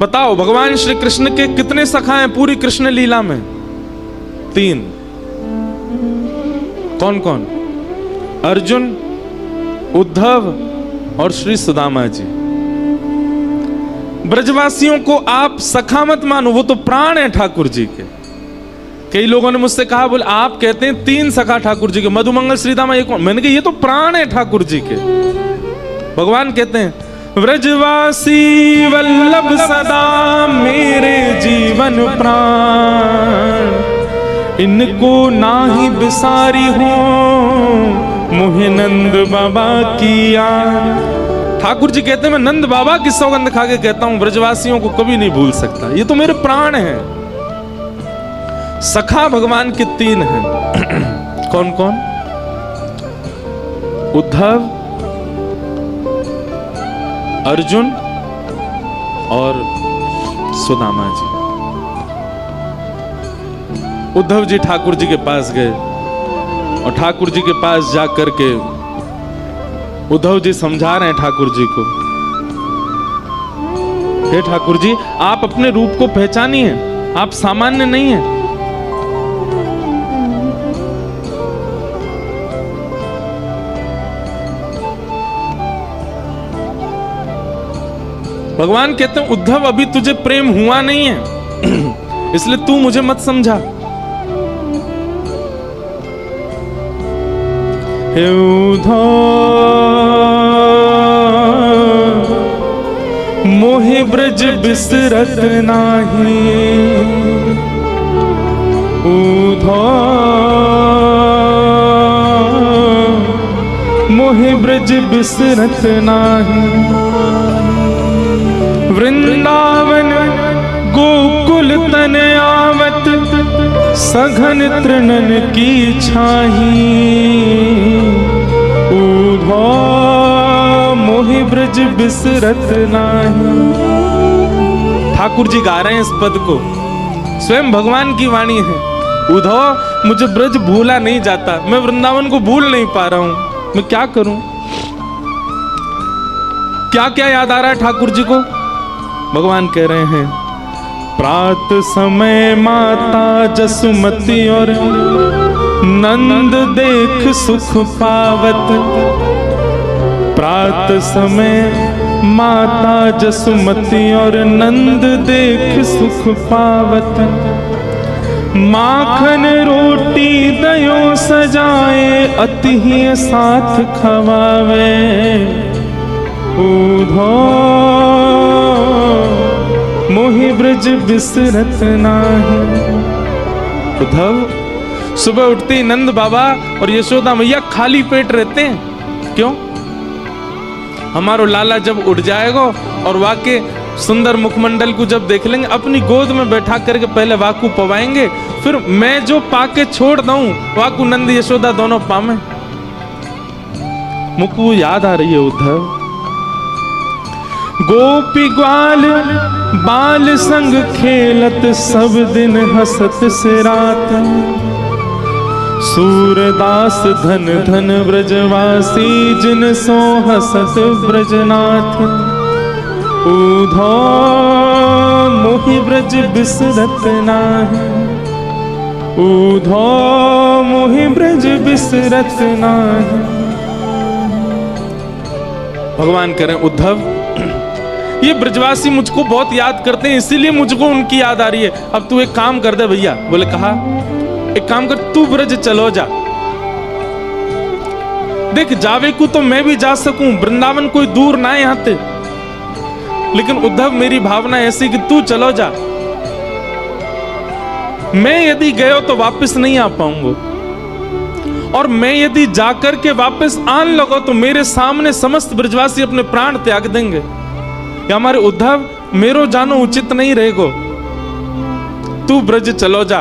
बताओ भगवान श्री कृष्ण के कितने सखा हैं पूरी कृष्ण लीला में? 3। कौन कौन? अर्जुन, उद्धव और श्री सुदामा जी। ब्रजवासियों को आप सखा मत मानो, वो तो प्राण है ठाकुर जी के। कई लोगों ने मुझसे कहा, बोले आप कहते हैं 3 सखा ठाकुर जी के, मधुमंगल श्रीदामा एक। मैंने कहा ये तो प्राण है ठाकुर जी के। भगवान कहते हैं ब्रजवासी वल्लभ सदा मेरे जीवन प्राण, इनको नाही बिसारी हो मोहे नंद बाबा की याद। ठाकुर जी कहते हैं मैं नंद बाबा की सौगंध खा के कहता हूं ब्रजवासियों को कभी नहीं भूल सकता, ये तो मेरे प्राण हैं। सखा भगवान के 3 हैं। कौन कौन? उद्धव, अर्जुन और सुदामा जी। उद्धव जी ठाकुर जी के पास गए और ठाकुर जी के पास जाकर के उद्धव जी समझा रहे हैं ठाकुर जी को, हे ठाकुर जी आप अपने रूप को पहचानिए, आप सामान्य नहीं हैं। भगवान कहते हैं उद्धव अभी तुझे प्रेम हुआ नहीं है इसलिए तू मुझे मत समझा। हे उद्धव मोहि ब्रज बिसरत नाही, उद्धव मोहि ब्रज बिसरत नाही। वृंदावन गोकुल तन आवत सघन तृणन की छाही, उद्धव मोहि ब्रज बिसरत नाही। ठाकुर जी गा रहे हैं इस पद को, स्वयं भगवान की वाणी है। उद्धव मुझे ब्रज भूला नहीं जाता, मैं वृंदावन को भूल नहीं पा रहा हूं, मैं क्या करूं? क्या क्या याद आ रहा है ठाकुर जी को? भगवान कह रहे हैं प्रात समय माता जसुमती और नंद देख सुख पावत, प्रात समय माता जसुमती और नंद देख सुख पावत, माखन रोटी दयो सजाए अति ही साथ खवावे, उद्धव मोहि ब्रज बिसरत नाही। उद्धव सुबह उठते ही नंद बाबा और यशोदा मैया खाली पेट रहते हैं। क्यों? हमारो लाला जब उठ जाएगा और वाके सुंदर मुखमंडल को जब देख लेंगे, अपनी गोद में बैठा करके पहले वाकू पवाएंगे, फिर मैं जो पाके छोड़ दूं वाकू नंद यशोदा दोनों पावे। मुकु याद आ रही है उद्धव। गोपी ग्वाल बाल संग खेलत सब दिन हसत से रात, सूरदास धन धन ब्रजवासी जिन सो हसत ब्रजनाथ, उद्धव मोहि ब्रज बिसरत नाही, उद्धव मोहि ब्रज बिसरत नाही। भगवान करें उद्धव ये ब्रजवासी मुझको बहुत याद करते हैं, इसीलिए मुझको उनकी याद आ रही है। अब तू एक काम कर दे भैया। बोले कहा एक काम कर, तू ब्रज चलो जा, देख जावे को तो मैं भी जा सकूं, वृंदावन कोई दूर ना है यहाँ से, लेकिन उद्धव मेरी भावना ऐसी कि तू चलो जा। मैं यदि गयो तो वापस नहीं आ पाऊंगा, और मैं यदि जाकर के वापस आने लगो तो मेरे सामने समस्त ब्रजवासी अपने प्राण त्याग देंगे। या हमारे उद्धव मेरो जानो उचित नहीं रहेगो, तू ब्रज चलो जा।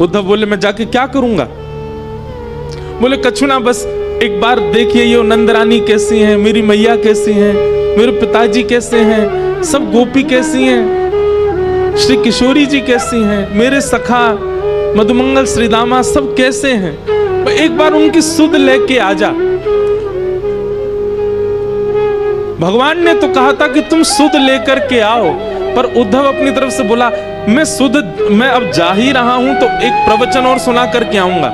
उद्धव बोले मैं जाके क्या करूंगा? बोले कछु ना, बस एक बार देखिए ये नंदरानी कैसी हैं, मेरी मैया कैसी हैं, मेरे पिताजी कैसे हैं, सब गोपी कैसी हैं, श्री किशोरी जी कैसी हैं, मेरे सखा मधुमंगल श्रीदामा सब कैसे हैं, एक बार उनकी सुध लेके आ जा। भगवान ने तो कहा था कि तुम सुध लेकर के आओ, पर उद्धव अपनी तरफ से बोला, मैं अब जा ही रहा हूं तो एक प्रवचन और सुना करके आऊंगा।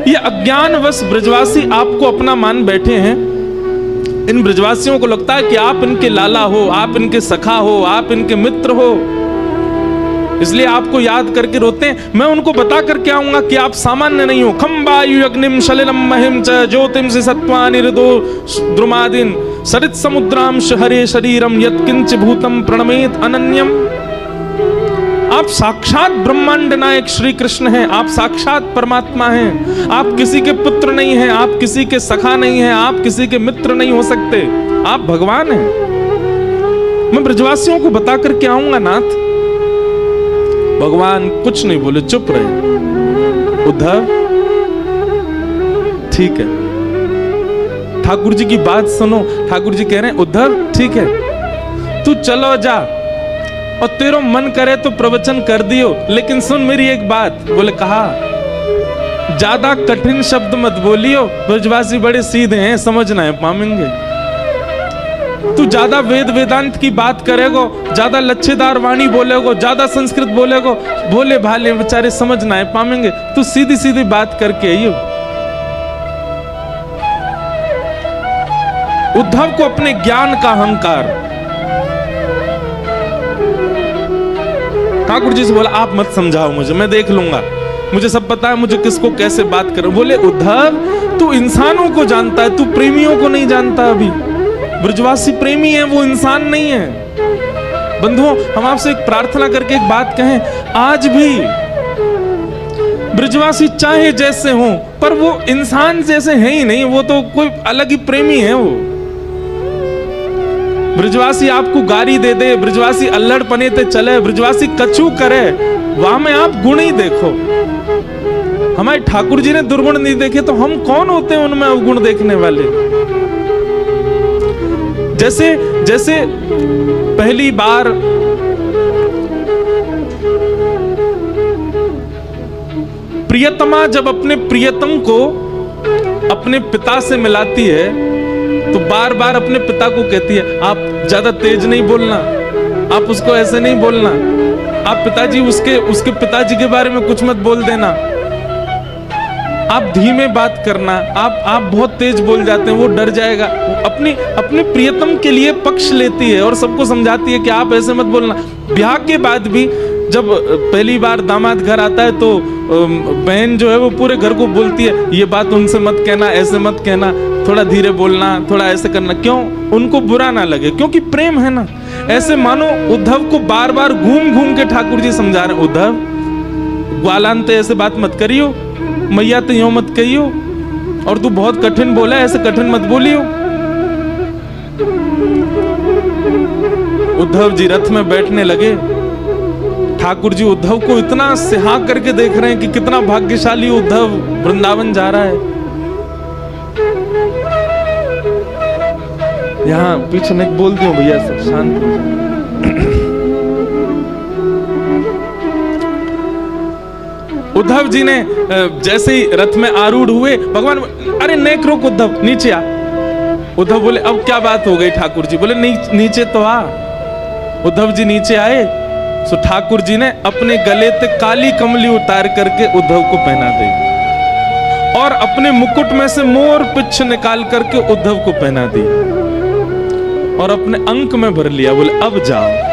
ये अज्ञानवश ब्रजवासी आपको अपना मान बैठे हैं। इन ब्रजवासियों को लगता है कि आप इनके लाला हो, आप इनके सखा हो, आप इनके मित्र हो, इसलिए आपको याद करके रोते हैं। मैं उनको बता करके आऊंगा कि आप सामान्य नहीं हो। खम वायु अग्निम सलिलम महिम च ज्योतिम से सत्वा निरदो द्रुमादिन सरित समुद्राम हरे शरीरम यत्किंच भूतम प्रणमेत अनन्यम। आप साक्षात ब्रह्मांड नायक श्री कृष्ण हैं, आप साक्षात परमात्मा हैं। आप किसी के पुत्र नहीं हैं, आप किसी के सखा नहीं हैं, आप किसी के मित्र नहीं हो सकते, आप भगवान हैं। मैं ब्रजवासियों को बता करके आऊंगा नाथ। भगवान कुछ नहीं बोले, चुप रहे। उद्धव ठीक है, ठाकुर जी की बात सुनो। ठाकुर जी कह रहे हैं उद्धव ठीक है, तू चलो जा, और तेरा मन करे तो प्रवचन कर दियो, लेकिन सुन मेरी एक बात। बोले कहा, ज्यादा कठिन शब्द मत बोलियो, ब्रजवासी बड़े सीधे हैं, समझना है पाएंगे। तू ज्यादा वेद वेदांत की बात करेगो, ज्यादा लच्छेदार वाणी बोलेगो, ज्यादा संस्कृत बोलेगो, भोले भाले बेचारे समझना है पाएंगे। तू सीधी सीधी बात करके आइयो। उद्धव को अपने ज्ञान का अहंकार। ठाकुर जी से बोला, आप मत समझाओ मुझे, मैं देख लूंगा, मुझे सब पता है, मुझे किसको कैसे बात करो। बोले उद्धव तू इंसानों को जानता है, तू प्रेमियों को नहीं जानता। अभी ब्रजवासी प्रेमी है, वो इंसान नहीं है। बंधुओं, हम आपसे एक प्रार्थना करके एक बात कहें, आज भी ब्रजवासी चाहे जैसे हों, पर वो इंसान जैसे हैं ही नहीं, वो तो कोई अलग ही प्रेमी है। वो ब्रजवासी आपको गाली दे दे, ब्रजवासी अल्लड़ पने ते चले, ब्रजवासी कछु करे, वहां में आप गुण ही देखो। हमारे ठाकुर जी ने दुर्गुण नहीं देखे, तो हम कौन होते हैं उनमें अवगुण देखने वाले। जैसे पहली बार प्रियतमा जब अपने प्रियतम को अपने पिता से मिलाती है, तो बार बार अपने पिता को कहती है, आप ज्यादा तेज नहीं बोलना, आप उसको ऐसे नहीं बोलना, आप पिताजी उसके पिताजी के बारे में कुछ मत बोल देना, आप धीमे बात करना, आप बहुत तेज बोल जाते हैं, वो डर जाएगा। अपने प्रियतम के लिए पक्ष लेती है और सबको समझाती है कि आप ऐसे मत बोलना। ब्याह के बाद भी जब पहली बार दामाद घर आता है, तो बहन जो है वो पूरे घर को बोलती है, ये बात उनसे मत कहना, ऐसे मत कहना, थोड़ा धीरे बोलना, थोड़ा ऐसे करना। क्यों? उनको बुरा ना लगे, क्योंकि प्रेम है ना। ऐसे मानो उद्धव को बार बार घूम घूम के ठाकुर जी समझा रहे, उद्धव ग्वालान तो ऐसे बात मत करियो, मैया तो यूं मत कहियो, और तू बहुत कठिन बोला, ऐसे कठिन मत बोलियो। उद्धव जी रथ में बैठने लगे। ठाकुर जी उद्धव को इतना सिहा करके देख रहे हैं कि कितना भाग्यशाली उद्धव वृंदावन जा रहा है। यहाँ पीछे मैं बोल दूं भैया, सब शांत हो जाए। उद्धव जी ने जैसे ही रथ में आरूढ़ हुए, भगवान, अरे नेक रोक उद्धव, नीचे आ। उद्धव बोले, अब क्या बात हो गई ठाकुर जी? बोले, नीचे तो आ। उद्धव जी नीचे आए, सो ठाकुर जी ने अपने गले से काली कमली उतार करके उद्धव को पहना दी, और अपने मुकुट में से मोर पिच्छ निकाल करके उद्धव को पहना दी, और अपने अंक में भर लिया। बोले, अब जाओ।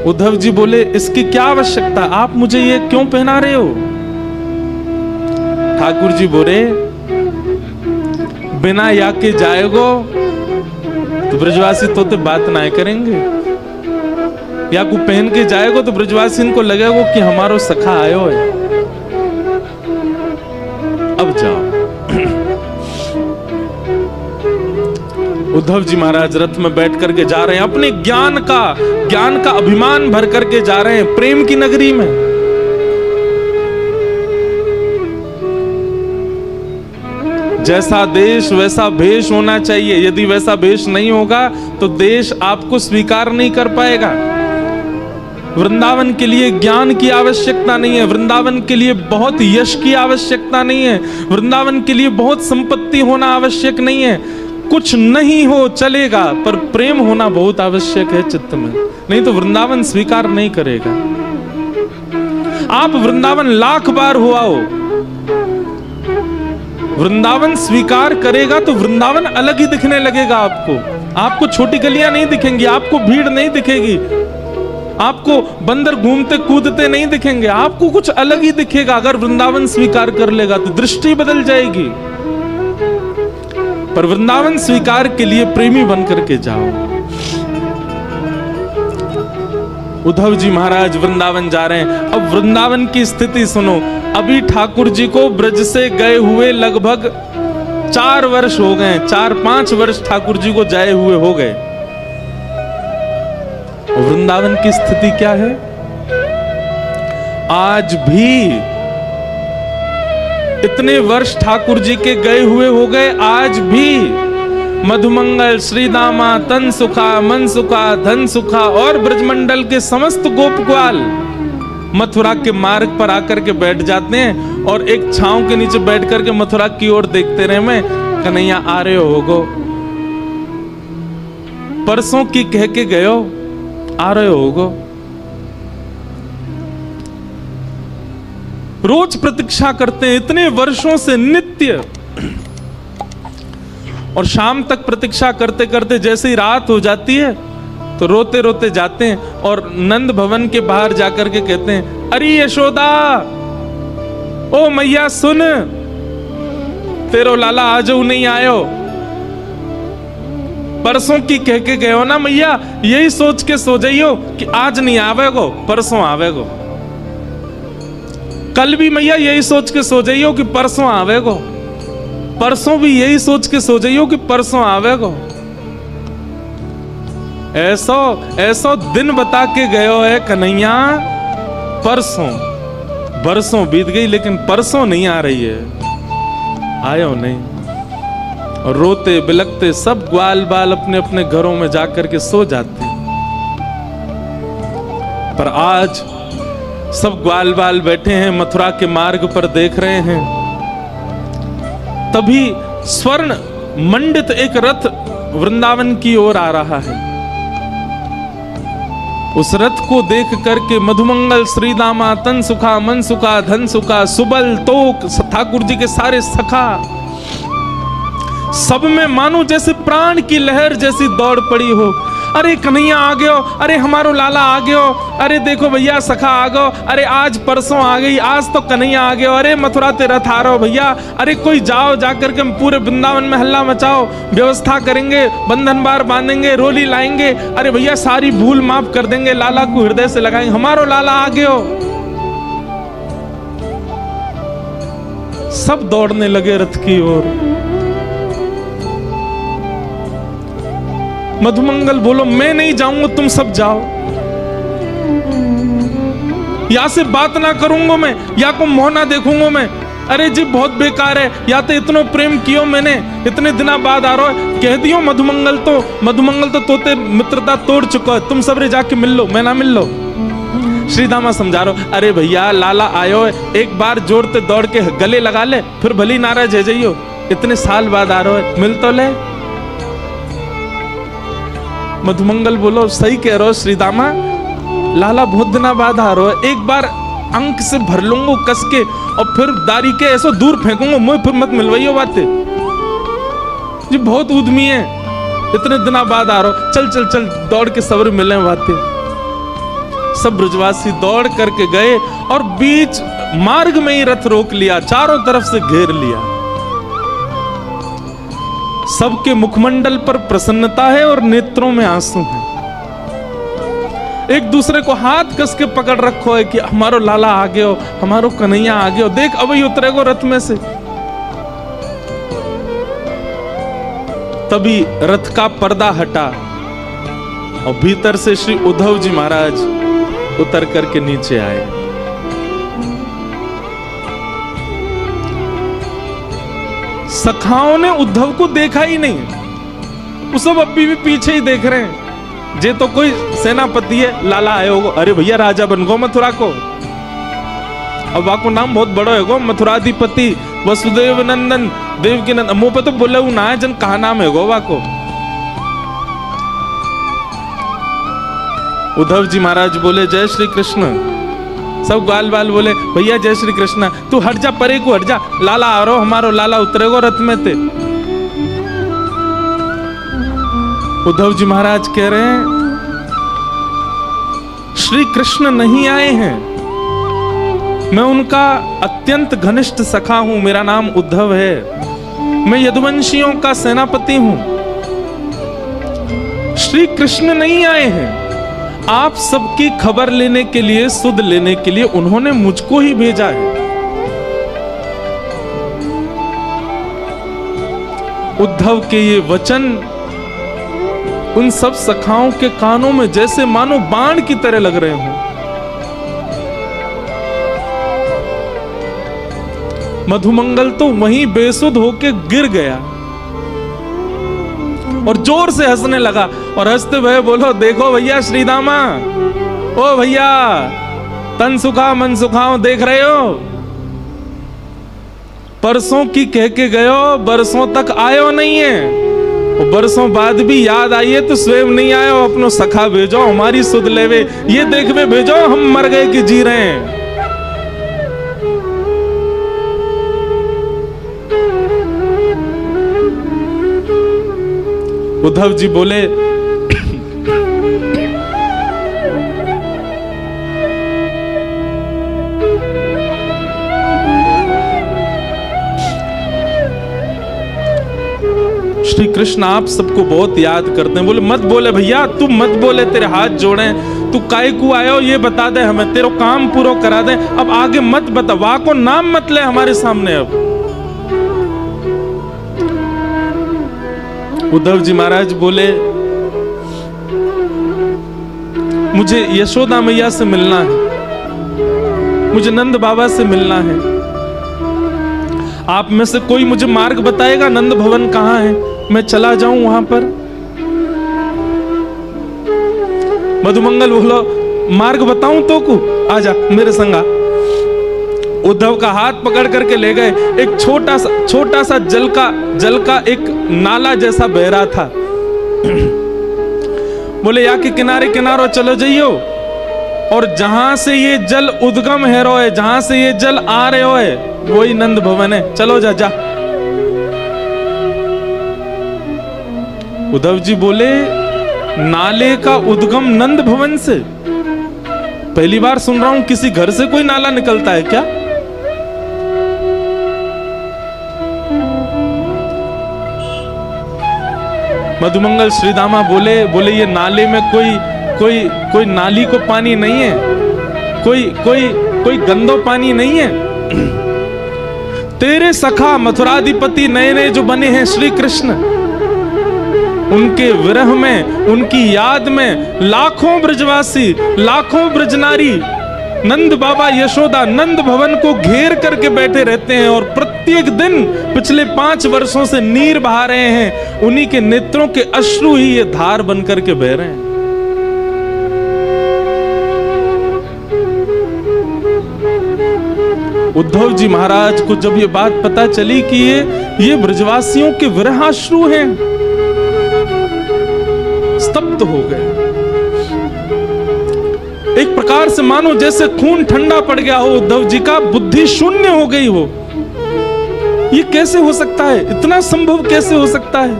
उद्धव जी बोले, इसकी क्या आवश्यकता, आप मुझे ये क्यों पहना रहे हो? ठाकुर जी बोले, बिना या के जाएगो तो ब्रजवासी तो बात ना करेंगे, या को पहन के जाएगो तो ब्रजवासी इनको लगेगा कि हमारो सखा आयो है। अब जाओ। उद्धव जी महाराज रथ में बैठ करके जा रहे हैं, अपने ज्ञान का अभिमान भर करके जा रहे हैं प्रेम की नगरी में। जैसा देश वैसा भेष होना चाहिए। यदि वैसा भेष नहीं होगा तो देश आपको स्वीकार नहीं कर पाएगा। वृंदावन के लिए ज्ञान की आवश्यकता नहीं है, वृंदावन के लिए बहुत यश की आवश्यकता नहीं है, वृंदावन के लिए बहुत संपत्ति होना आवश्यक नहीं है। कुछ नहीं हो चलेगा, पर प्रेम होना बहुत आवश्यक है चित्त में, नहीं तो वृंदावन स्वीकार नहीं करेगा। आप वृंदावन लाख बार हुआ हो, वृंदावन स्वीकार करेगा तो वृंदावन अलग ही दिखने लगेगा आपको। आपको छोटी गलियां नहीं दिखेंगी, आपको भीड़ नहीं दिखेगी, आपको बंदर घूमते कूदते नहीं दिखेंगे, आपको कुछ अलग ही दिखेगा। अगर वृंदावन स्वीकार कर लेगा तो दृष्टि बदल जाएगी। पर वृंदावन स्वीकार के लिए प्रेमी बनकर के जाओ। उद्धव जी महाराज वृंदावन जा रहे हैं। अब वृंदावन की स्थिति सुनो। अभी ठाकुर जी को ब्रज से गए हुए लगभग 4 वर्ष हो गए, 4-5 वर्ष ठाकुर जी को जाए हुए हो गए। वृंदावन की स्थिति क्या है? आज भी इतने वर्ष ठाकुर जी के गए हुए हो गए, आज भी मधुमंगल, श्रीदामा, तन सुखा, मन सुखा, धन सुखा और ब्रजमंडल के समस्त गोप ग्वाल मथुरा के मार्ग पर आकर के बैठ जाते हैं और एक छांव के नीचे बैठ करके मथुरा की ओर देखते रहे। मैं कन्हैया आ रहे होगो, परसों की कह के गयो, आ रहे होगो। रोज प्रतीक्षा करते हैं इतने वर्षों से नित्य, और शाम तक प्रतीक्षा करते करते जैसे ही रात हो जाती है तो रोते रोते जाते हैं और नंद भवन के बाहर जाकर के कहते हैं, अरे यशोदा, ओ मैया सुन, तेरो लाला आजो नहीं आयो। परसों की कह के गयो ना मैया, यही सोच के सो जाइयो कि आज नहीं आवेगो, परसों आवेगो। कल भी मैया यही सोच के सो जाइयो कि परसों आवेगो, परसों भी यही सोच के सो जाइयो कि परसों आवेगो। ऐसो ऐसो दिन बता के गयो है कन्हैया, परसों बरसों बीत गई लेकिन परसों नहीं आ रही है, आयो नहीं। और रोते बिलखते सब ग्वाल बाल अपने अपने घरों में जाकर के सो जाते हैं। पर आज सब ग्वाल बाल बैठे हैं मथुरा के मार्ग पर देख रहे हैं। तभी स्वर्ण मंडित एक रथ वृंदावन की ओर आ रहा है। उस रथ को देख करके मधुमंगल, श्रीदामा, तन सुखा, मन सुखा, धन सुखा, सुबल, तोक, ठाकुर जी के सारे सखा, सब में मानो जैसे प्राण की लहर जैसी दौड़ पड़ी हो। अरे कन्हैया आ गयो, अरे हमारो लाला आ गयो, अरे देखो भैया सखा आ गयो, अरे आज परसों आ गई, आज तो कन्हैया आ गयो, अरे मथुरा ते रथ आ रहो भैया, अरे कोई जाओ, जाकर के पूरे वृंदावन में हल्ला मचाओ, व्यवस्था करेंगे, बंधन बार बांधेंगे, रोली लाएंगे, अरे भैया सारी भूल माफ कर देंगे, लाला को हृदय से लगाएंगे, हमारो लाला आ गयो। सब दौड़ने लगे रथ की ओर। मधुमंगल बोलो, मैं नहीं जाऊंगा, तुम सब जाओ, या से बात ना करूंगा मैं, या को मुंह ना देखूंगा मैं। अरे जी बहुत बेकार है, या तो इतना प्रेम कियो मैंने, इतने दिना बाद आ रहा है, कह दियो मधुमंगल तो तोते मित्रता तोड़ चुका है, तुम सबरे जाके मिल लो, मैं ना मिल लो। श्रीदामा समझा रहा, अरे भैया लाला आयो है, एक बार जोड़ते दौड़ के गले लगा ले, फिर भली नाराज है जाइयो, इतने साल बाद आ रहा है, मिल तो ले। मधुमंगल बोलो, सही कह रहे हो श्रीदामा, लाला बहुत दिना बाद आ रहा है, एक बार अंक से भर लूंगा कस के और फिर दारी के ऐसो दूर फेंकूंगा, मुझे फिर मत मिलवाइयो बातें जी, बहुत उद्यमी है, इतने दिना बाद आ रहा हो, चल चल चल दौड़ के सबर मिले बातें। सब ब्रजवासी दौड़ करके गए और बीच मार्ग में ही रथ रोक लिया, चारों तरफ से घेर लिया। सबके मुखमंडल पर प्रसन्नता है और नेत्रों में आंसू है। एक दूसरे को हाथ कस के पकड़ रखो है कि हमारो लाला आ गयो, हमारो कन्हैया आ गयो, देख अब ही उतरेगो रथ में से। तभी रथ का पर्दा हटा और भीतर से श्री उद्धव जी महाराज उतर करके नीचे आए। सखाओं ने उद्धव को देखा ही नहीं, वो सब अभी भी पीछे ही देख रहे हैं। जे तो कोई सेनापति है, लाला आए होगो, अरे भैया राजा बन गो मथुरा को, अब वाको नाम बहुत बड़ो है गो, मथुराधिपति वसुदेव नंदन देवकी नंदन मुंह पे तो बोले ना है जन कहा नाम है गोवा को। उद्धव जी महाराज बोले जय श्री कृष्ण। सब ग्वाल बाल बोले भैया जय श्री कृष्ण, तू हट जा परे को हट जा, लाला आ रो हमारो लाला उतरेगो रथ में ते। उद्धव जी महाराज कह रहे हैं श्री कृष्ण नहीं आए हैं, मैं उनका अत्यंत घनिष्ठ सखा हूं, मेरा नाम उद्धव है, मैं यदुवंशियों का सेनापति हूं। श्री कृष्ण नहीं आए हैं, आप सबकी खबर लेने के लिए, सुध लेने के लिए उन्होंने मुझको ही भेजा है। उद्धव के ये वचन उन सब सखाओं के कानों में जैसे मानो बाण की तरह लग रहे हों। मधुमंगल तो वहीं बेसुध होके गिर गया और जोर से हंसने लगा और हंसते हुए बोलो देखो भैया श्रीदामा, ओ भैया तन सुखा मन सुखाओ, देख रहे हो परसों की कह के गयो, बरसों तक आयो नहीं है, बरसों बाद भी याद आई है तो स्वयं नहीं आयो, अपनो सखा भेजो हमारी सुध लेवे, ये देखवे भेजो हम मर गए कि जी रहे हैं। उद्धव जी बोले श्री कृष्ण आप सबको बहुत याद करते हैं। बोले मत बोले भैया, तू मत बोले, तेरे हाथ जोड़े, तू काय को आयो ये बता दे हमें, तेरो काम पूरा करा दे, अब आगे मत बता, वाह को नाम मत ले हमारे सामने। अब उद्धव जी महाराज बोले मुझे यशोदा मैया से मिलना है, मुझे नंद बाबा से मिलना है, आप में से कोई मुझे मार्ग बताएगा, नंद भवन कहां है, मैं चला जाऊं वहां पर। मधुमंगल बोलो मार्ग बताऊं तो को, आजा मेरे संगा। उद्धव का हाथ पकड़ करके ले गए, एक छोटा सा जल का एक नाला जैसा बह रहा था। बोले या के किनारे किनारो चलो जाइयो, और जहां से ये जल उद्गम है रोए, जहां से ये जल आ रहे होए वही नंद भवन है, चलो जा जा। उद्धव जी बोले नाले का उद्गम नंद भवन से? पहली बार सुन रहा हूं किसी घर से कोई नाला निकलता है क्या? मधुमंगल श्रीदामा बोले ये नाले में कोई नाली को पानी नहीं है, कोई गंदो पानी नहीं है। तेरे सखा मथुराधिपति नए नए जो बने हैं श्री कृष्ण, उनके विरह में, उनकी याद में लाखों ब्रजवासी, लाखों ब्रजनारी नंद बाबा यशोदा नंद भवन को घेर करके बैठे रहते हैं और प्रत्येक दिन पिछले 5 वर्षों से नीर बहा रहे हैं। उन्हीं के नेत्रों के अश्रु ही ये धार बन करके बह रहे हैं। उद्धव जी महाराज को जब ये बात पता चली कि ये ब्रजवासियों के विरहाश्रु हैं, स्तब्ध हो गए। एक प्रकार से मानो जैसे खून ठंडा पड़ गया हो उद्धव जी का, बुद्धि शून्य हो गई हो। ये कैसे हो सकता है? इतना संभव कैसे हो सकता है?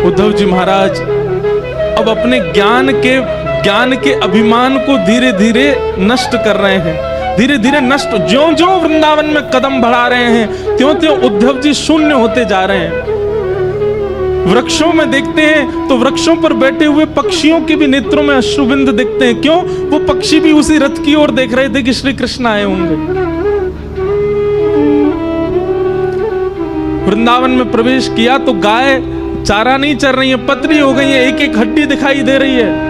उद्धव जी महाराज अब अपने ज्ञान के अभिमान को धीरे धीरे नष्ट कर रहे हैं, धीरे धीरे नष्ट। ज्यों ज्यों वृंदावन में कदम बढ़ा रहे हैं त्यों त्यों उद्धव जी शून्य होते जा रहे हैं। वृक्षों में देखते हैं तो वृक्षों पर बैठे हुए पक्षियों के भी नेत्रों में अश्रुबिंद दिखते हैं। क्यों? वो पक्षी भी उसी रथ की ओर देख रहे थे कि श्री कृष्ण आए होंगे। वृंदावन में प्रवेश किया तो गाय चारा नहीं चर रही है, पतली हो गई है, एक एक हड्डी दिखाई दे रही है।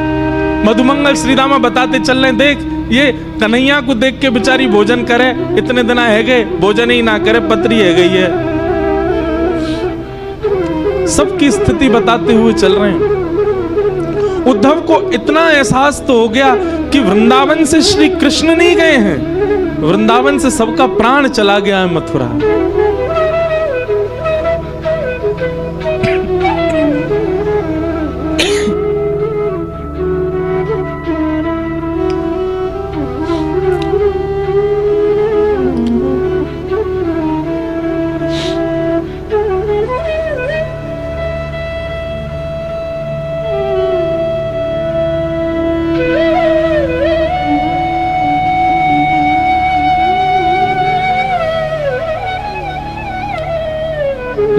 मधुमंगल श्रीदामा बताते चल रहे, देख ये कन्हैया को देख के बेचारी भोजन करे, इतने दिन है गए भोजन ही ना करे, पतरी है गई है। सबकी स्थिति बताते हुए चल रहे हैं। उद्धव को इतना एहसास तो हो गया कि वृंदावन से श्री कृष्ण नहीं गए हैं, वृंदावन से सबका प्राण चला गया है मथुरा।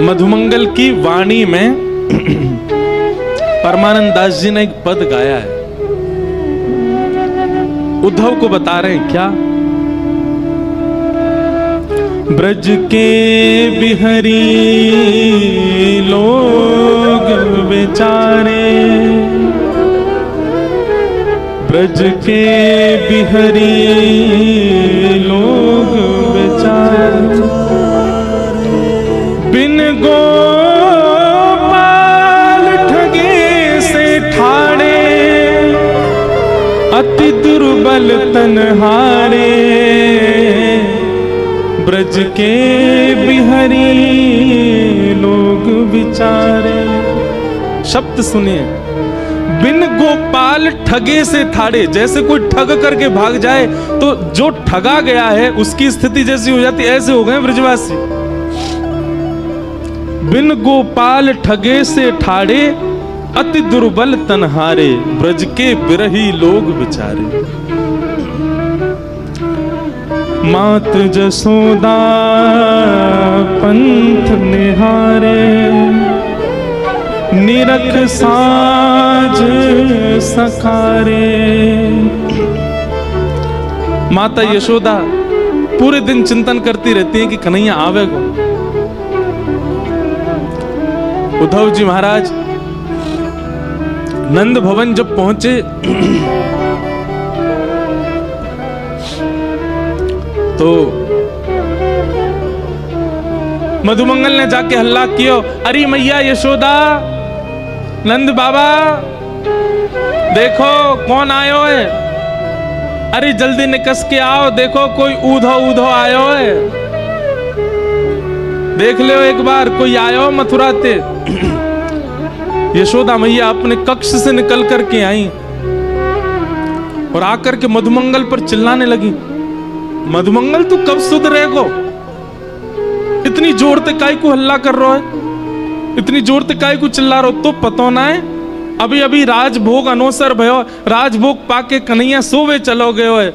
मधुमंगल की वाणी में परमानंद दास जी ने एक पद गाया है, उद्धव को बता रहे हैं क्या। ब्रज के बिहरी लोग बेचारे, ब्रज के बिहरी लोग बेचारे, बिन गोपाल ठगे से ठाड़े, अति दुर्बल तनहारे, ब्रज के बिहरी लोग बिचारे। शब्द सुनिए, बिन गोपाल ठगे से ठाड़े, जैसे कोई ठग करके भाग जाए तो जो ठगा गया है उसकी स्थिति जैसी हो जाती, ऐसे हो गए ब्रजवासी। बिन गोपाल ठगे से ठाड़े, अति दुर्बल तनहारे, ब्रज के बिरही लोग बिचारे। मात जसोदा पंथ निहारे, निरख साज सखारे। माता यशोदा पूरे दिन चिंतन करती रहती है कि कन्हैया आवेगो। उद्धव जी महाराज नंद भवन जब पहुंचे तो मधुमंगल ने जाके हल्ला किया, अरे मैया यशोदा, नंद बाबा देखो कौन आयो है, अरे जल्दी निकस के आओ, देखो कोई ऊधो ऊधो आयो है, देख लो एक बार कोई आयो मथुरा ते। यशोदा मैया अपने कक्ष से निकल करके आई और आकर के मधुमंगल पर चिल्लाने लगी, मधुमंगल तू कब सुधरेगो, इतनी जोर ते काय को हल्ला कर रहा है, इतनी जोर ते काय को चिल्ला रहा हो, तो पतो ना है अभी अभी राजभोग अनोसर भयो, राजभोग पाके कन्हैया सोवे चलो गयो है,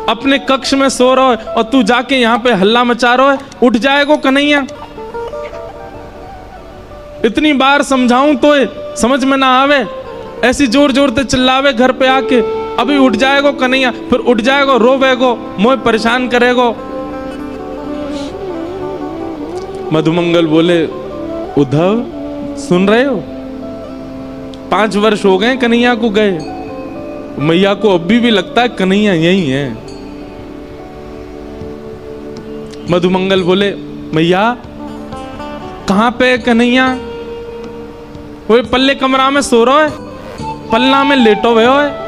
अपने कक्ष में सो रहा है और तू जाके यहाँ पे हल्ला मचा रहा है, उठ जाएगो कन्हैया। इतनी बार समझाऊं तो समझ में ना आवे, ऐसी जोर जोर ते चिल्लावे घर पे आके, अभी उठ जाएगो कन्हैया, फिर उठ जाएगो रोवेगो, मोह परेशान करेगो। मधुमंगल बोले, उद्धव सुन रहे हो, 5 वर्ष हो गए कन्हैया को गए, मैया को अभी भी लगता है कन्हैया यही है। मधुमंगल बोले, मैया कहां पे कन्हैया, वो पल्ले कमरा में सो रहा है, पल्ला में लेटो हुए है,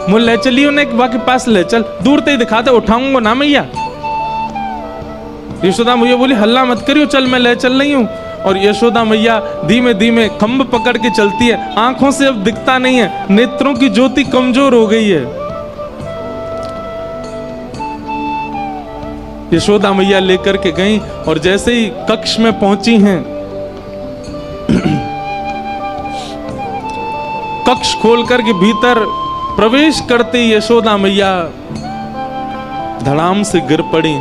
मुझे ले चलिए उन्हें बाकी पास ले चल, दूर ते ही दिखाते, उठाऊंगा ना मैया। यशोदा मैया बोली, हल्ला मत करियो, चल मैं ले चल रही हूं। और यशोदा मैया धीमे धीमे खंभ पकड़ के चलती है, आंखों से अब दिखता नहीं है, नेत्रों की ज्योति कमजोर हो गई है। यशोदा मैया लेकर के गई और जैसे ही कक्ष में पहुंची हैं, कक्ष खोल करके भीतर प्रवेश करते यशोदा मैया धड़ाम से गिर पड़ी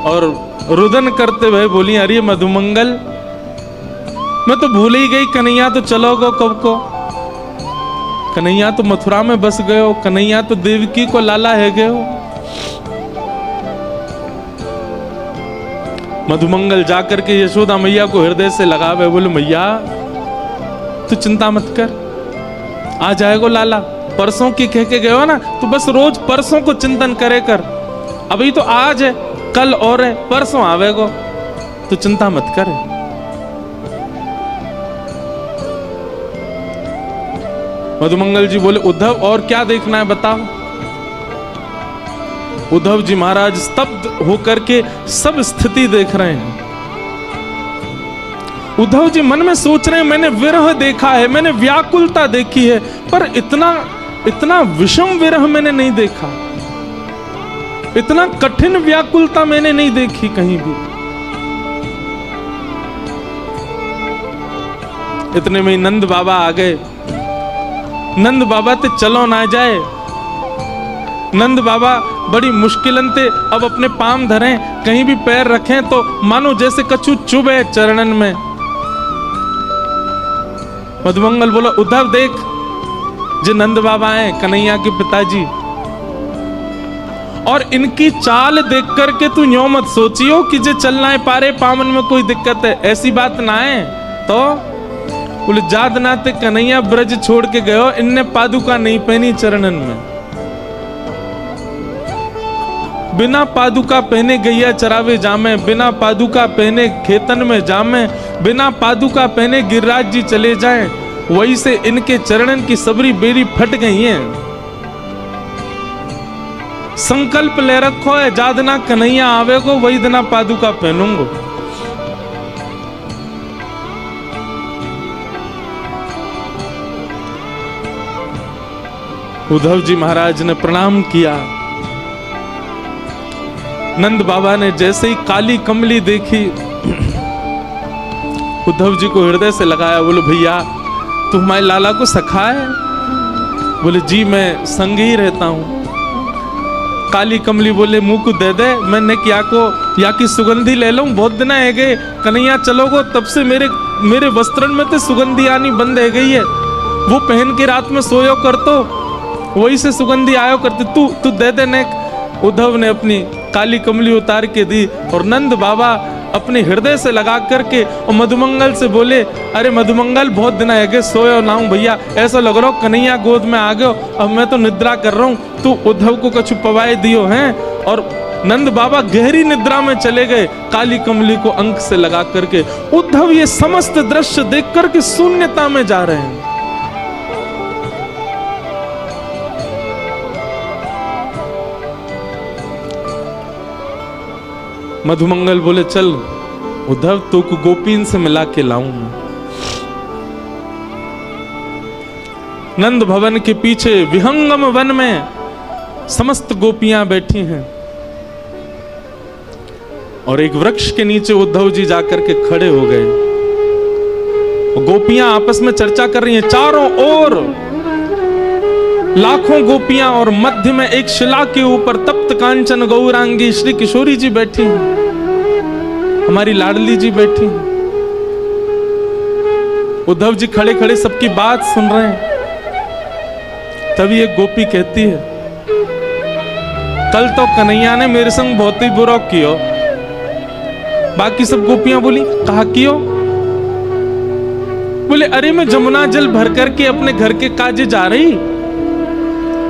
और रुदन करते हुए बोली, अरे मधुमंगल, मैं तो भूल ही गई, कन्हैया तो चलोगो कब को, कन्हैया तो मथुरा में बस गए हो, कन्हैया तो देवकी को लाला है गए हो। मधुमंगल जाकर के यशोदा मैया को हृदय से लगावे, बोले मैया तू चिंता मत कर, आ जाएगो लाला, परसों की कह के गए हो ना, तो बस रोज परसों को चिंतन करे कर, अभी तो आज है, कल और है, परसों आवेगो, तो चिंता मत कर। मधुमंगल जी बोले उद्धव और क्या देखना है बताओ। उद्धव जी महाराज स्तब्ध होकर के सब स्थिति देख रहे हैं। उद्धव जी मन में सोच रहे हैं मैंने विरह देखा है, मैंने व्याकुलता देखी है, पर इतना विषम विरह मैंने नहीं देखा, इतना कठिन व्याकुलता मैंने नहीं देखी कहीं भी। इतने में नंद बाबा आ गए। नंद बाबा ते चलो ना जाए। नंद बाबा बड़ी मुश्किलन ते अब अपने पांव धरें, कहीं भी पैर रखें तो मानो जैसे कछु चुभे चरणन में। मधुमंगल बोला उद्धव देख, जो नंद बाबा हैं कन्हैया के पिताजी, और इनकी चाल देख करके तू यूं मत सोचियो कि जे चलना है पारे पावन में कोई दिक्कत है, ऐसी बात ना है। तो बोले जात नाते कन्हैया ब्रज छोड़ के गयो, इनने पादुका नहीं पहनी चरणन में, बिना पादुका पहने गैया चरावे जामे, बिना पादुका पहने खेतन में जामे, बिना पादुका पहने गिरिराज जी चले जाएं, वही से इनके चरणन की सबरी बेरी फट गई है। संकल्प ले रखो है जादना कन्हैया आवेगो वही दिना पादुका पहनूंगो। उद्धव जी महाराज ने प्रणाम किया। नंद बाबा ने जैसे ही काली कमली देखी, उद्धव जी को हृदय से लगाया। बोले भैया तू हमारे लाला को सखा है? बोले जी मैं संग ही रहता हूं। काली कमली बोले मुंह को दे दे, मैंने क्या को या की सुगंधी ले लूं, बहुत दिन है गए कन्हैया चलोगो तब से मेरे वस्त्रन में तो सुगंधी आनी बंद है गई है, वो पहन के रात में सोयो कर तो वही से सुगंधी आयो करते, तू दे दे ने। उद्धव ने अपनी काली कमली उतार के दी और नंद बाबा अपने हृदय से लगा करके और मधुमंगल से बोले अरे मधुमंगल बहुत दिन है गए सोयो ना हूं भैया, ऐसा लग रहा हो कन्हैया गोद में आ गयो, अब मैं तो निद्रा कर रहा हूं, तू उद्धव को कछु पवाए दियो हैं। और नंद बाबा गहरी निद्रा में चले गए काली कमली को अंक से लगा करके। उद्धव ये समस्त दृश्य देख करके शून्यता में जा रहे हैं। मधुमंगल बोले चल उद्धव तो को गोपीन से मिला के लाऊं। नंद भवन के पीछे विहंगम वन में समस्त गोपियां बैठी हैं और एक वृक्ष के नीचे उद्धव जी जाकर के खड़े हो गए। गोपियां आपस में चर्चा कर रही हैं, चारों ओर लाखों गोपियां और मध्य में एक शिला के ऊपर तप्त कांचन गौरांगी श्री किशोरी जी बैठी हैं, हमारी लाडली जी बैठी हैं। उद्धव जी खड़े खड़े सबकी बात सुन रहे हैं। तभी एक गोपी कहती है कल तो कन्हैया ने मेरे संग बहुत ही बुरा किया। बाकी सब गोपियां बोली कहा कियो? बोले अरे मैं जमुना जल भर करके अपने घर के काजे जा रही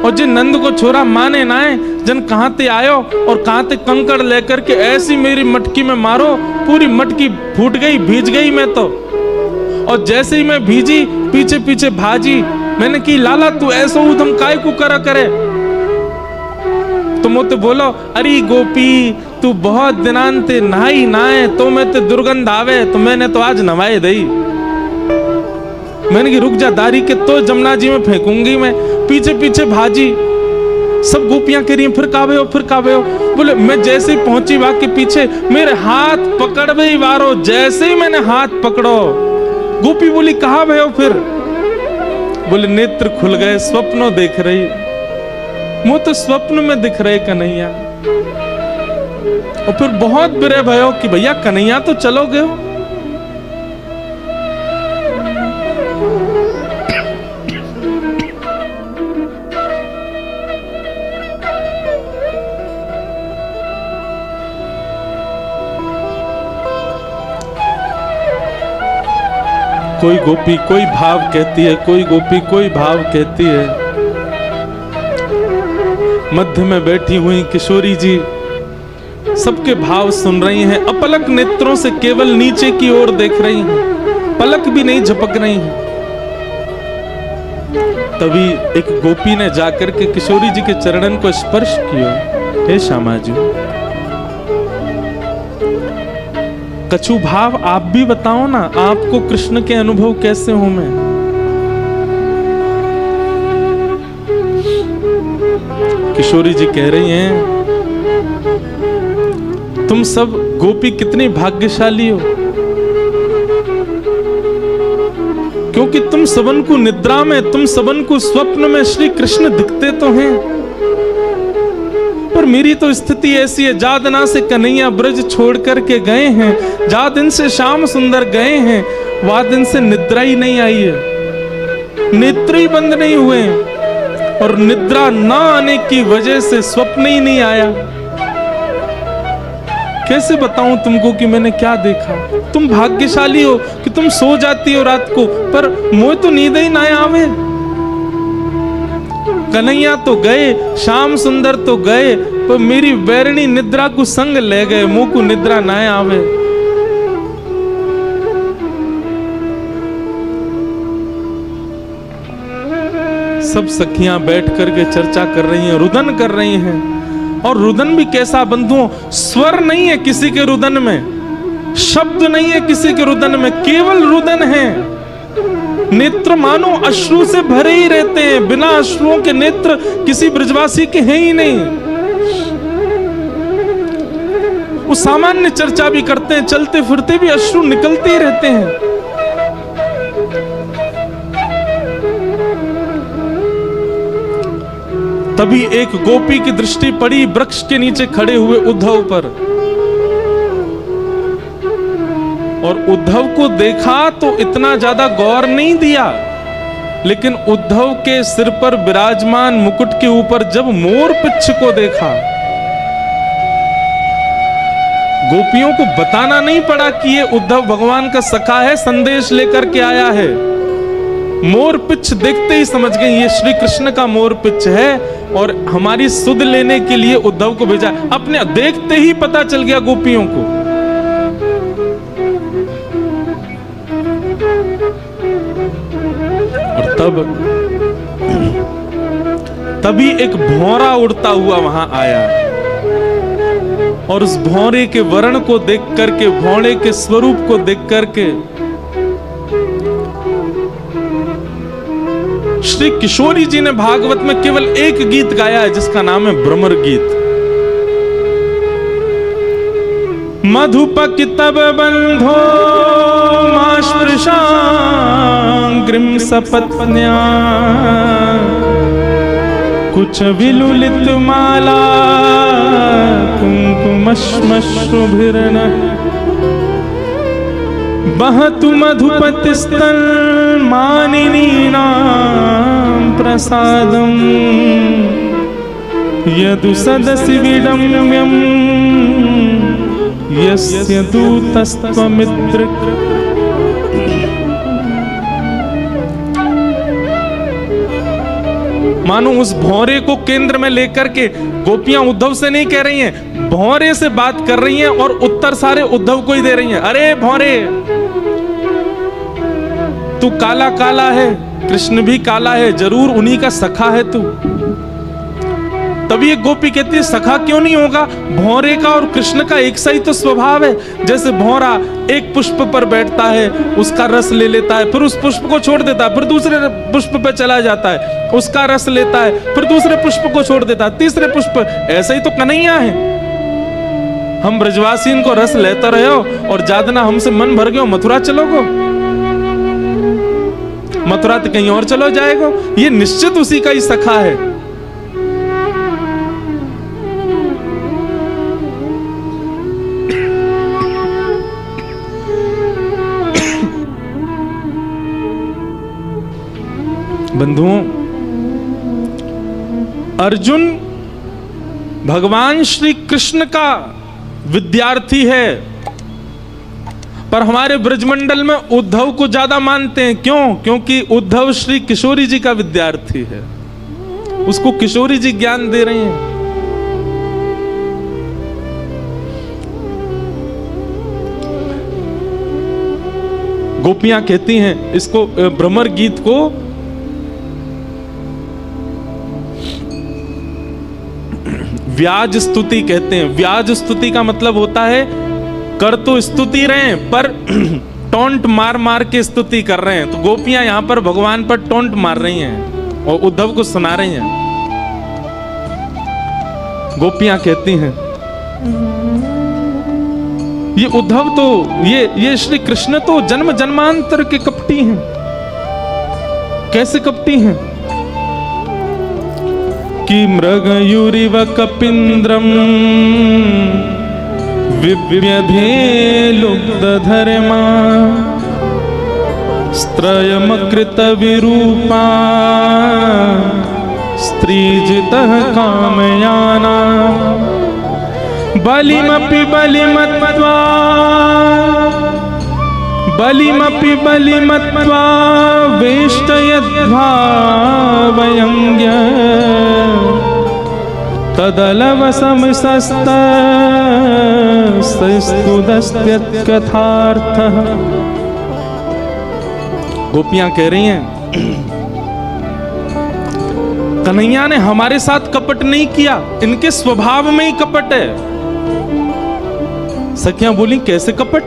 और जिन नंद को छोरा माने ना है, जन कहां ते आयो और कहां ते कंकड़ लेकर के ऐसी मेरी मटकी में मारो, पूरी मटकी फूट गई, भीज गई मैं तो। और जैसे ही मैं भीजी पीछे पीछे भाजी, मैंने की लाला तू ऐसो उधम काय को करा करे? तुम तो बोलो अरे गोपी तू बहुत दिनांते नहाई नाए तो मैं ते दुर्गंध आवे, तो मैंने तो आज नवाए दई। मैंने की रुक जा दारी के तो जमुना जी में फेंकूंगी मैं। पीछे पीछे भाजी, सब गोपियां कह रही हैं फिर कावे हो फिर कावे हो। बोले मैं जैसे ही पहुंची वहां के पीछे मेरे हाथ पकड़ गई वारो, जैसे ही मैंने हाथ पकड़ो गोपी बोली कहां भय हो फिर? बोले नेत्र खुल गए, स्वप्नो देख रही, मुंह तो स्वप्न में दिख रहे कन्हैया। और फिर बहुत बुरे भयो कि भैया कन्हैया तो चलो गए हो। कोई गोपी कोई भाव कहती है, कोई गोपी कोई भाव कहती है। मध्य में बैठी हुई किशोरी जी सबके भाव सुन रही हैं, अपलक नेत्रों से केवल नीचे की ओर देख रही हैं, पलक भी नहीं झपक रही हैं। तभी एक गोपी ने जाकर के किशोरी जी के चरणन को स्पर्श किया। हे श्यामा जी, कछु भाव आप भी बताओ ना, आपको कृष्ण के अनुभव कैसे हो? मैं किशोरी जी कह रही हैं, तुम सब गोपी कितनी भाग्यशाली हो, क्योंकि तुम सबन को निद्रा में, तुम सबन को स्वप्न में श्री कृष्ण दिखते तो हैं, पर मेरी तो स्थिति ऐसी है, जा दिन से कन्हैया ब्रज छोड़ करके गए हैं, जा दिन से श्याम सुंदर गए हैं, वह दिन से निद्रा ही नहीं आई है, नेत्र ही बंद नहीं हुए, और निद्रा ना आने की वजह से स्वप्न ही नहीं आया। कैसे बताऊं तुमको कि मैंने क्या देखा? तुम भाग्यशाली हो कि तुम सो जाती हो रात को, पर मोह तो नींद ही ना आवे। कन्हैया तो गए, श्याम सुंदर तो गए, पर मेरी बैरणी निद्रा को संग ले गए, मुंह को निद्रा ना आवे। सब सखियां बैठ करके चर्चा कर रही हैं, रुदन कर रही हैं, और रुदन भी कैसा बंधुओं, स्वर नहीं है किसी के रुदन में, शब्द नहीं है किसी के रुदन में, केवल रुदन है। नेत्र मानो अश्रु से भरे ही रहते हैं, बिना अश्रुओं के नेत्र किसी ब्रजवासी के हैं ही नहीं। वो सामान्य चर्चा भी करते हैं, चलते फिरते भी अश्रु निकलते ही रहते हैं। तभी एक गोपी की दृष्टि पड़ी वृक्ष के नीचे खड़े हुए उद्धव पर, और उद्धव को देखा तो इतना ज्यादा गौर नहीं दिया, लेकिन उद्धव के सिर पर विराजमान मुकुट के ऊपर जब मोर पिच्छ को देखा, गोपियों को बताना नहीं पड़ा कि ये उद्धव भगवान का सखा है, संदेश लेकर के आया है। मोर पिच्छ देखते ही समझ गए ये श्री कृष्ण का मोर पिच्छ है, और हमारी सुध लेने के लिए उद्धव को भेजा। अपने देखते ही पता चल गया गोपियों को। और तभी एक भौरा उड़ता हुआ वहां आया, और उस भौरे के वर्ण को देख करके, भौरे के स्वरूप को देख करके श्री किशोरी जी ने भागवत में केवल एक गीत गाया है, जिसका नाम है भ्रमर गीत। मधुपक तब बंधो मास्पृशांग्रिम सपत्न्या, कुछ विलुलित माला कुंकुमश्मश्रुभिर्न, बहतु मधुपतिस्तन मानिनीनां प्रसादं, यदु सदसि विडम्यं यस्य दूतस्त्वमित्र। मानो उस भौरे को केंद्र में लेकर के गोपियां उद्धव से नहीं कह रही हैं, भौरे से बात कर रही हैं, और उत्तर सारे उद्धव को ही दे रही हैं। अरे भौरे, तू काला काला है, कृष्ण भी काला है, जरूर उन्हीं का सखा है तू। तभी एक गोपी कहती है, सखा क्यों नहीं होगा? भौरे का और कृष्ण का एक सा ही तो स्वभाव है। जैसे भौरा एक पुष्प पर बैठता है, उसका रस ले लेता है, फिर उस पुष्प को छोड़ देता है, फिर दूसरे पुष्प पे चला जाता है, उसका रस लेता है, फिर दूसरे पुष्प को छोड़ देता है, तीसरे पुष्प। ऐसा ही तो कन्हैया है। हम ब्रजवासी इनको रस लेते रहे हो, और जादना हमसे मन भर गयो, मथुरा चलोगो, मथुरा तो कहीं और चलो जाएगा। ये निश्चित उसी का ही सखा है। बंधुओं, अर्जुन भगवान श्री कृष्ण का विद्यार्थी है, पर हमारे ब्रजमंडल में उद्धव को ज्यादा मानते हैं। क्यों? क्योंकि उद्धव श्री किशोरी जी का विद्यार्थी है, उसको किशोरी जी ज्ञान दे रहे हैं। गोपियां कहती हैं इसको, भ्रमर गीत को व्याज स्तुति कहते हैं। व्याज स्तुति का मतलब होता है कर तो स्तुति रहे हैं पर टोंट मार मार के स्तुति कर रहे हैं। तो गोपियां यहां पर भगवान पर टोंट मार रही हैं और उद्धव को सुना रही हैं। गोपियां कहती हैं ये उद्धव तो ये श्री कृष्ण तो जन्म जन्मांतर के कपटी हैं। कैसे कपटी हैं? कि मृगयुरिव कपिंद्रम विव्यधे लुब्धधर्मा स्त्रयमकृत विरूपा स्त्रीजितः कामयाना बलिमपि बलिमत्वा वेष्टयद्भावयङ्ग्य तदलवसमस्तस्तुदस्त्यत्कथार्थः। गोपियां कह रही हैं कन्हैया ने हमारे साथ कपट नहीं किया, इनके स्वभाव में ही कपट है। सखियां बोली कैसे कपट?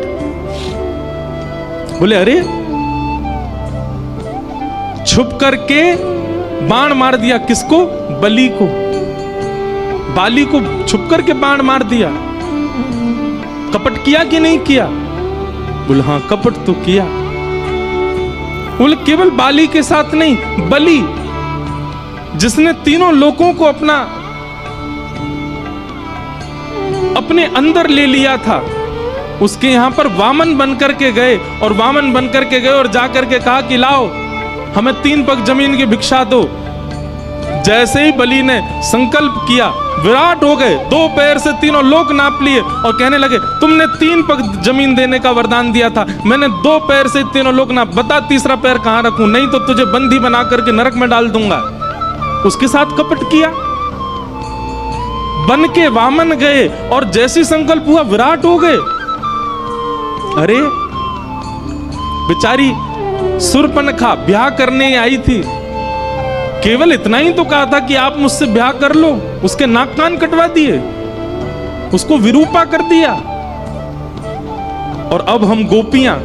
बोले अरे छुप करके बाण मार दिया। किसको? बलि को। बाली को छुप करके बाण मार दिया। कपट किया कि नहीं किया? बोले हाँ कपट तो किया। बोले केवल बाली के साथ नहीं, बलि जिसने तीनों लोगों को अपने अंदर ले लिया था, उसके यहां पर वामन बनकर के गए और वामन बनकर के गए और जाकर के कहा कि लाओ हमें 3 पग जमीन की भिक्षा दो। जैसे ही बलि ने संकल्प किया विराट हो गए, 2 पैर से तीनों लोक नाप लिए और कहने लगे तुमने 3 पग जमीन देने का वरदान दिया था, मैंने 2 पैर से तीनों लोक नाप, बता तीसरा पैर कहां रखूं, नहीं तो तुझे बंदी बना करके नरक में डाल दूंगा। उसके साथ कपट किया। बन के वामन गए और जैसी संकल्प हुआ विराट हो गए। अरे बेचारी सुरपनखा ब्याह करने आई थी, केवल इतना ही तो कहा था कि आप मुझसे ब्याह कर लो, उसके नाक कान कटवा दिए, उसको विरूपा कर दिया। और अब हम गोपियां,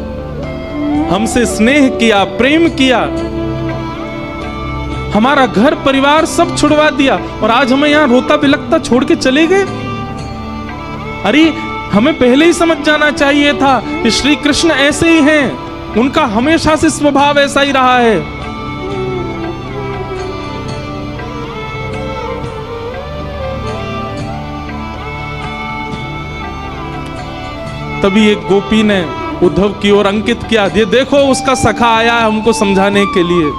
हमसे स्नेह किया, प्रेम किया, हमारा घर परिवार सब छुड़वा दिया और आज हमें यहां रोता बिलखता छोड़ के चले गए। अरे हमें पहले ही समझ जाना चाहिए था कि श्री कृष्ण ऐसे ही हैं, उनका हमेशा से स्वभाव ऐसा ही रहा है। तभी एक गोपी ने उद्धव की ओर अंकित किया, ये देखो उसका सखा आया है हमको समझाने के लिए।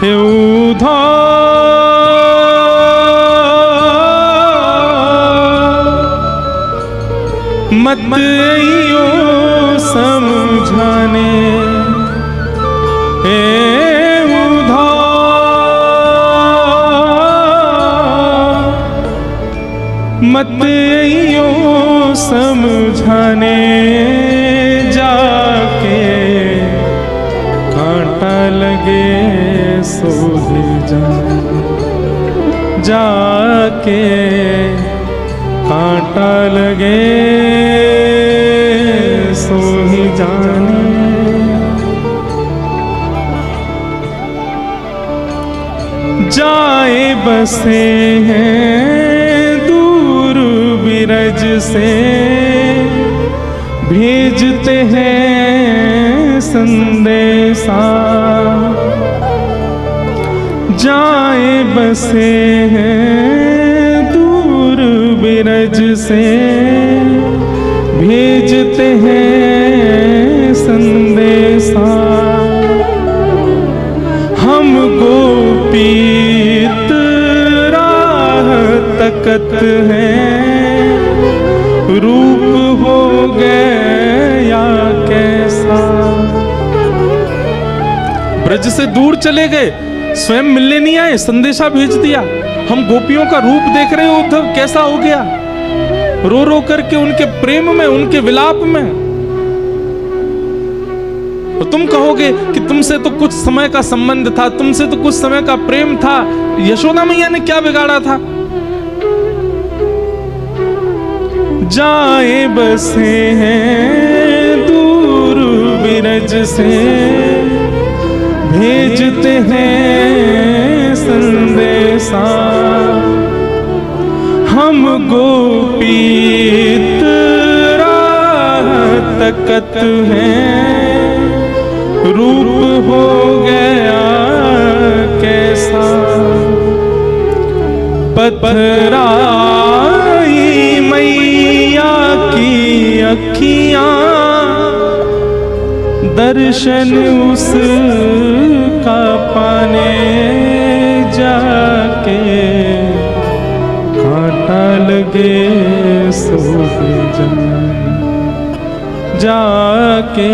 हे उद्धव मत आइयो समझाने, हे उद्धव मत आइयो समझाने, जाके कांटा लगे सोहे जाने, जाके कांटा लगे सो ही जाने। जाए बसे हैं दूर बिरज से, भेजते हैं संदेशा, जाए बसे हैं दूर बिरज से, भेजते हैं संदेशा। हम गोपीत राह तकत हैं, रूप हो गया कैसा। ब्रज से दूर चले गए, स्वयं मिलने नहीं आए, संदेशा भेज दिया। हम गोपियों का रूप देख रहे हो उद्धव कैसा हो गया, रो रो करके उनके प्रेम में, उनके विलाप में। तो तुम कहोगे कि तुमसे तो कुछ समय का संबंध था, तुमसे तो कुछ समय का प्रेम था, यशोदा मैया ने क्या बिगाड़ा था? जाए बसे हैं दूर विरज से, भेजते हैं संदेशा, हम गोपीत राह तकत हैं, रूप हो गया कैसा, पथराई मैया की अखियां, दर्शन उसका पाने जाके, कांटा लगे सोहे जाने, जाके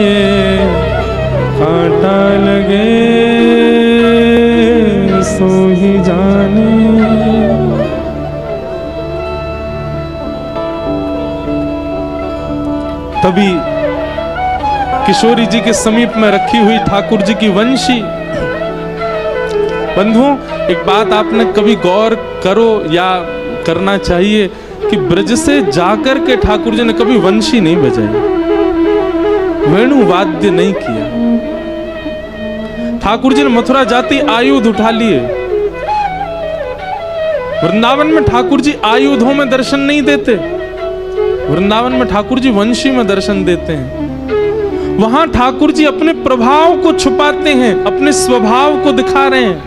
कांटा लगे सो ही जाने। तभी किशोरी जी के समीप में रखी हुई ठाकुर जी की वंशी, बंधुओं एक बात आपने कभी गौर करो या करना चाहिए कि ब्रज से जाकर के ठाकुर जी ने कभी वंशी नहीं बजाई, वेणु वाद्य नहीं किया। ठाकुर जी ने मथुरा जाती आयुध उठा लिए। वृंदावन में ठाकुर जी आयुधों में दर्शन नहीं देते, वृंदावन में ठाकुर जी वंशी में दर्शन देते हैं। वहां ठाकुर जी अपने प्रभाव को छुपाते हैं, अपने स्वभाव को दिखा रहे हैं।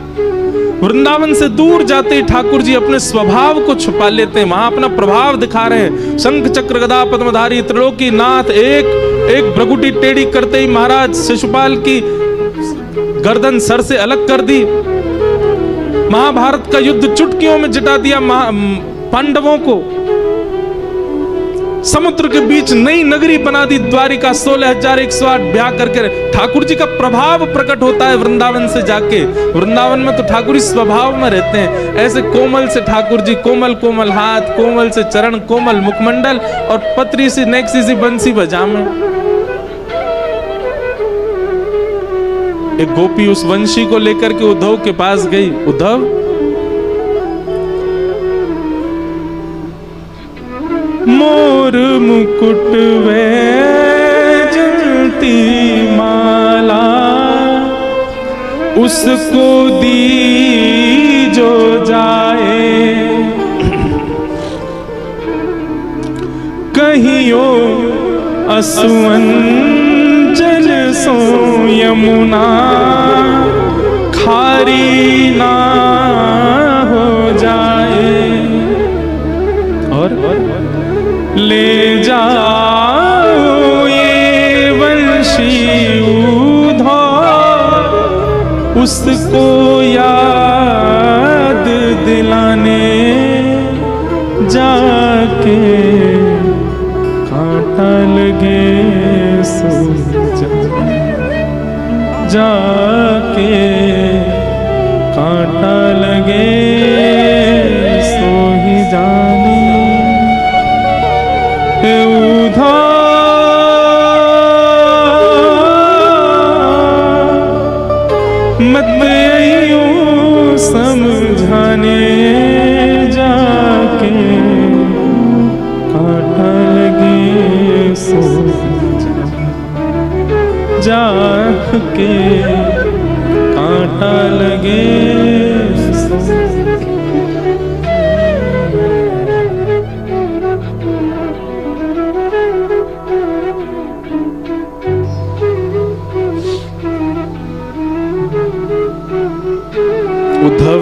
वृंदावन से दूर जाते ही ठाकुर जी अपने स्वभाव को छुपा लेते हैं, वहां अपना प्रभाव दिखा रहे हैं। शंख चक्र गदा पद्मधारी त्रिलोकी नाथ, एक भ्रगुटी टेढ़ी करते ही महाराज शिशुपाल की गर्दन सर से अलग कर दी। महाभारत का युद्ध चुटकियों में जिता दिया पांडवों को। समुद्र के बीच नई नगरी बना दी द्वारिका, 16,108 ब्याह करके। ठाकुर जी का प्रभाव प्रकट होता है वृंदावन से जाके। वृंदावन में तो ठाकुर जी स्वभाव में रहते हैं, ऐसे कोमल से ठाकुर जी, कोमल कोमल हाथ, कोमल से चरण, कोमल मुखमंडल और पतरी सी नेक्सी सी बंसी बजामे। एक गोपी उस वंशी को लेकर के उद्धव के पास गई। उद्धव, मोर मुकुट वे जलती माला, उसको दी जो जाए, कहियो असुवन जल सो यमुना, खारी ना हो जाए। और ले जाओ ये वंशी उद्धव, उसको याद दिलाने जाके, कांटा लगे सो जाके, कांटा लगे सो ही जाने। मत यूं समझाने जाके, कांटा लगे सो जाके, कांटा लगे सो। उद्धव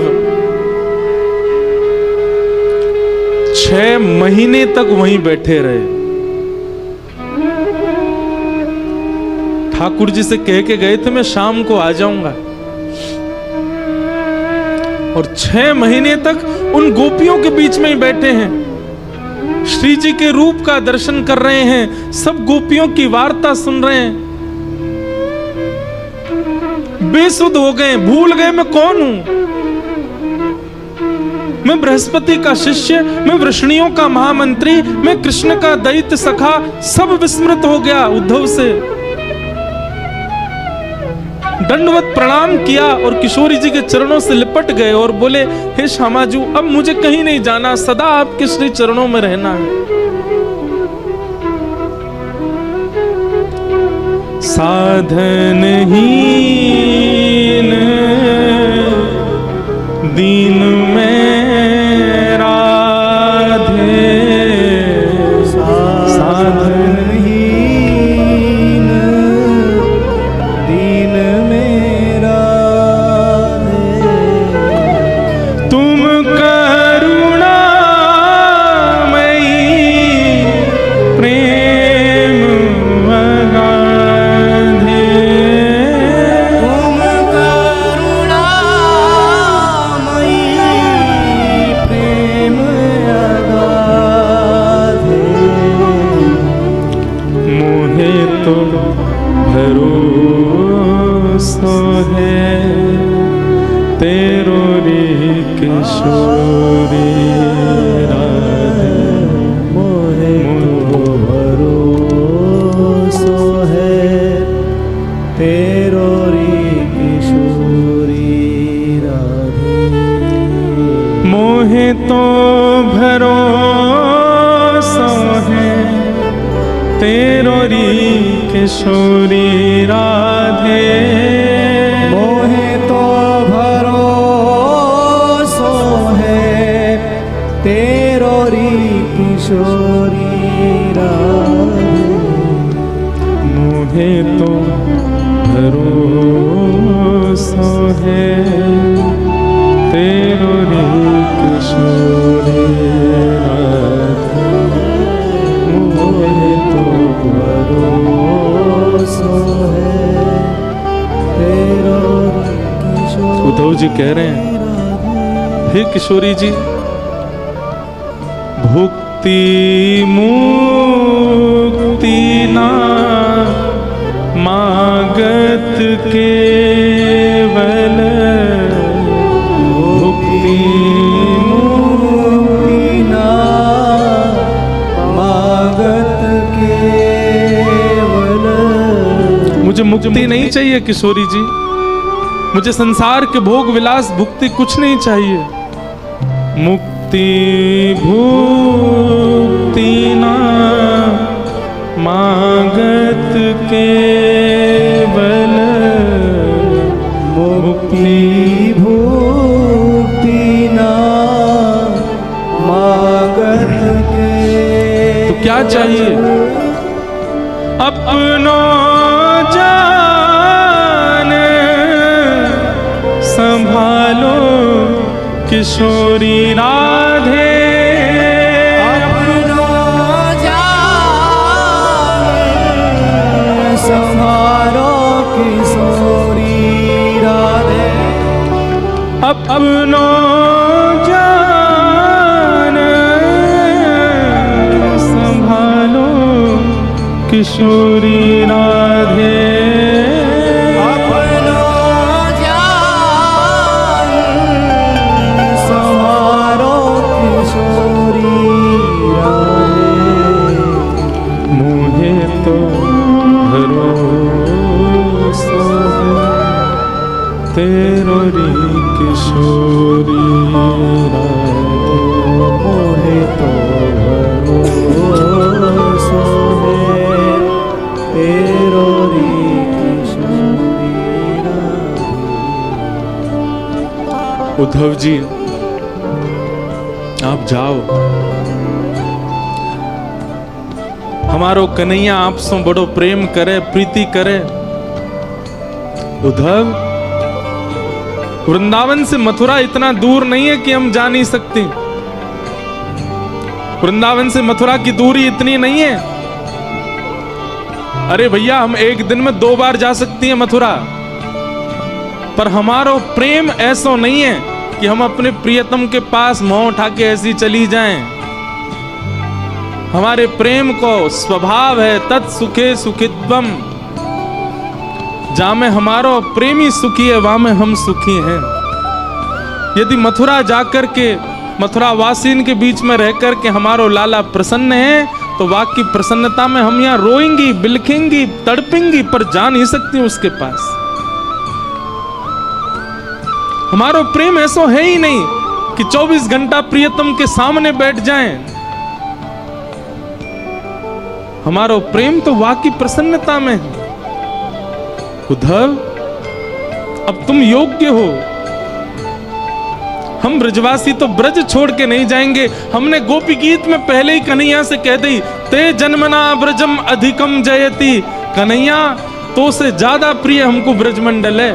6 महीने तक वहीं बैठे रहे। ठाकुर जी से कह के गए थे मैं शाम को आ जाऊंगा, और 6 महीने तक उन गोपियों के बीच में ही बैठे हैं। श्री जी के रूप का दर्शन कर रहे हैं, सब गोपियों की वार्ता सुन रहे हैं। बेसुध हो गए, भूल गए मैं कौन हूं। मैं बृहस्पति का शिष्य, मैं वृष्णियों का महामंत्री, मैं कृष्ण का दैत्य सखा, सब विस्मृत हो गया उद्धव से। दंडवत प्रणाम किया और किशोरी जी के चरणों से लिपट गए और बोले, हे श्यामाजू, अब मुझे कहीं नहीं जाना, सदा आपके श्री चरणों में रहना है। साधनहीन दीन में राधे, साधनहीन दीन में राधे, तुम करुणामयी प्रेम अगाधे, तुम करुणामयी प्रेम अगाधे, मोहे तो भरोसा है तेरो रे किशोरी राधे, मोहे तो भरोसा है तेरो रे किशोरी राधे, मोहे तो भरोसा है तेरो री किशोरी राधे, मोहे तो भरोसा है तेरो री किशोरी राधे, मोहे तो भरोसा है तेरो रे किशोरी राधे, मोहे तो भरोसा है तेरो री किशोरी। उद्धव जी कह रहे हैं, हे किशोरी जी, भुक्ति मुक्ति ना मागत केवल, भुक्ति मुक्ति ना मागत केवल, मुझे मुक्ति नहीं चाहिए किशोरी जी, मुझे संसार के भोग विलास भुक्ति कुछ नहीं चाहिए। मुक्ति भुक्ति ना मागत केवल, मुक्ति भुक्ति ना मागत के। तो क्या चाहिए? अपनो जान संभालो किशोरी राधे, अपनो जान संभालो किशोरी राधे, अपनो जान संभालो किशोरी राधे, अपनो जान संभालो किशोरी राधे, मुझे तो भरोसा है तेरो रे किशोरी राधे, मोहे तो भरोसा है तेरो रे किशोरी राधे। उद्धव जी आप जाओ, हमारो कन्हैया आपसे बड़ो प्रेम करे, प्रीति करे। उद्धव, वृंदावन से मथुरा इतना दूर नहीं है कि हम जा नहीं सकते। वृंदावन से मथुरा की दूरी इतनी नहीं है। अरे भैया, हम एक दिन में 2 बार जा सकती हैं मथुरा, पर हमारा प्रेम ऐसा नहीं है कि हम अपने प्रियतम के पास मुंह उठा के ऐसी चली जाएं। हमारे प्रेम को स्वभाव है तत्सुखे सुखित्वम, जहां में हमारो प्रेमी सुखी है वहां में हम सुखी हैं। यदि मथुरा जाकर के मथुरा वासीन के बीच में रह कर के हमारो लाला प्रसन्न है, तो वाकई प्रसन्नता में हम यहाँ रोएंगी, बिलखेंगी, तड़पेंगी, पर जा नहीं सकती उसके पास। हमारो प्रेम ऐसा है ही नहीं कि 24 घंटा प्रियतम के सामने बैठ जाएं। हमारो प्रेम तो वाकई प्रसन्नता में है। उद्धव, अब तुम योग्य हो। हम ब्रजवासी तो ब्रज छोड़ के नहीं जाएंगे। हमने गोपी गीत में पहले ही कन्हैया से कह दी, ते जन्मना ब्रजम अधिकम जयति। कन्हैया, तो से ज्यादा प्रिय हमको ब्रजमंडल है।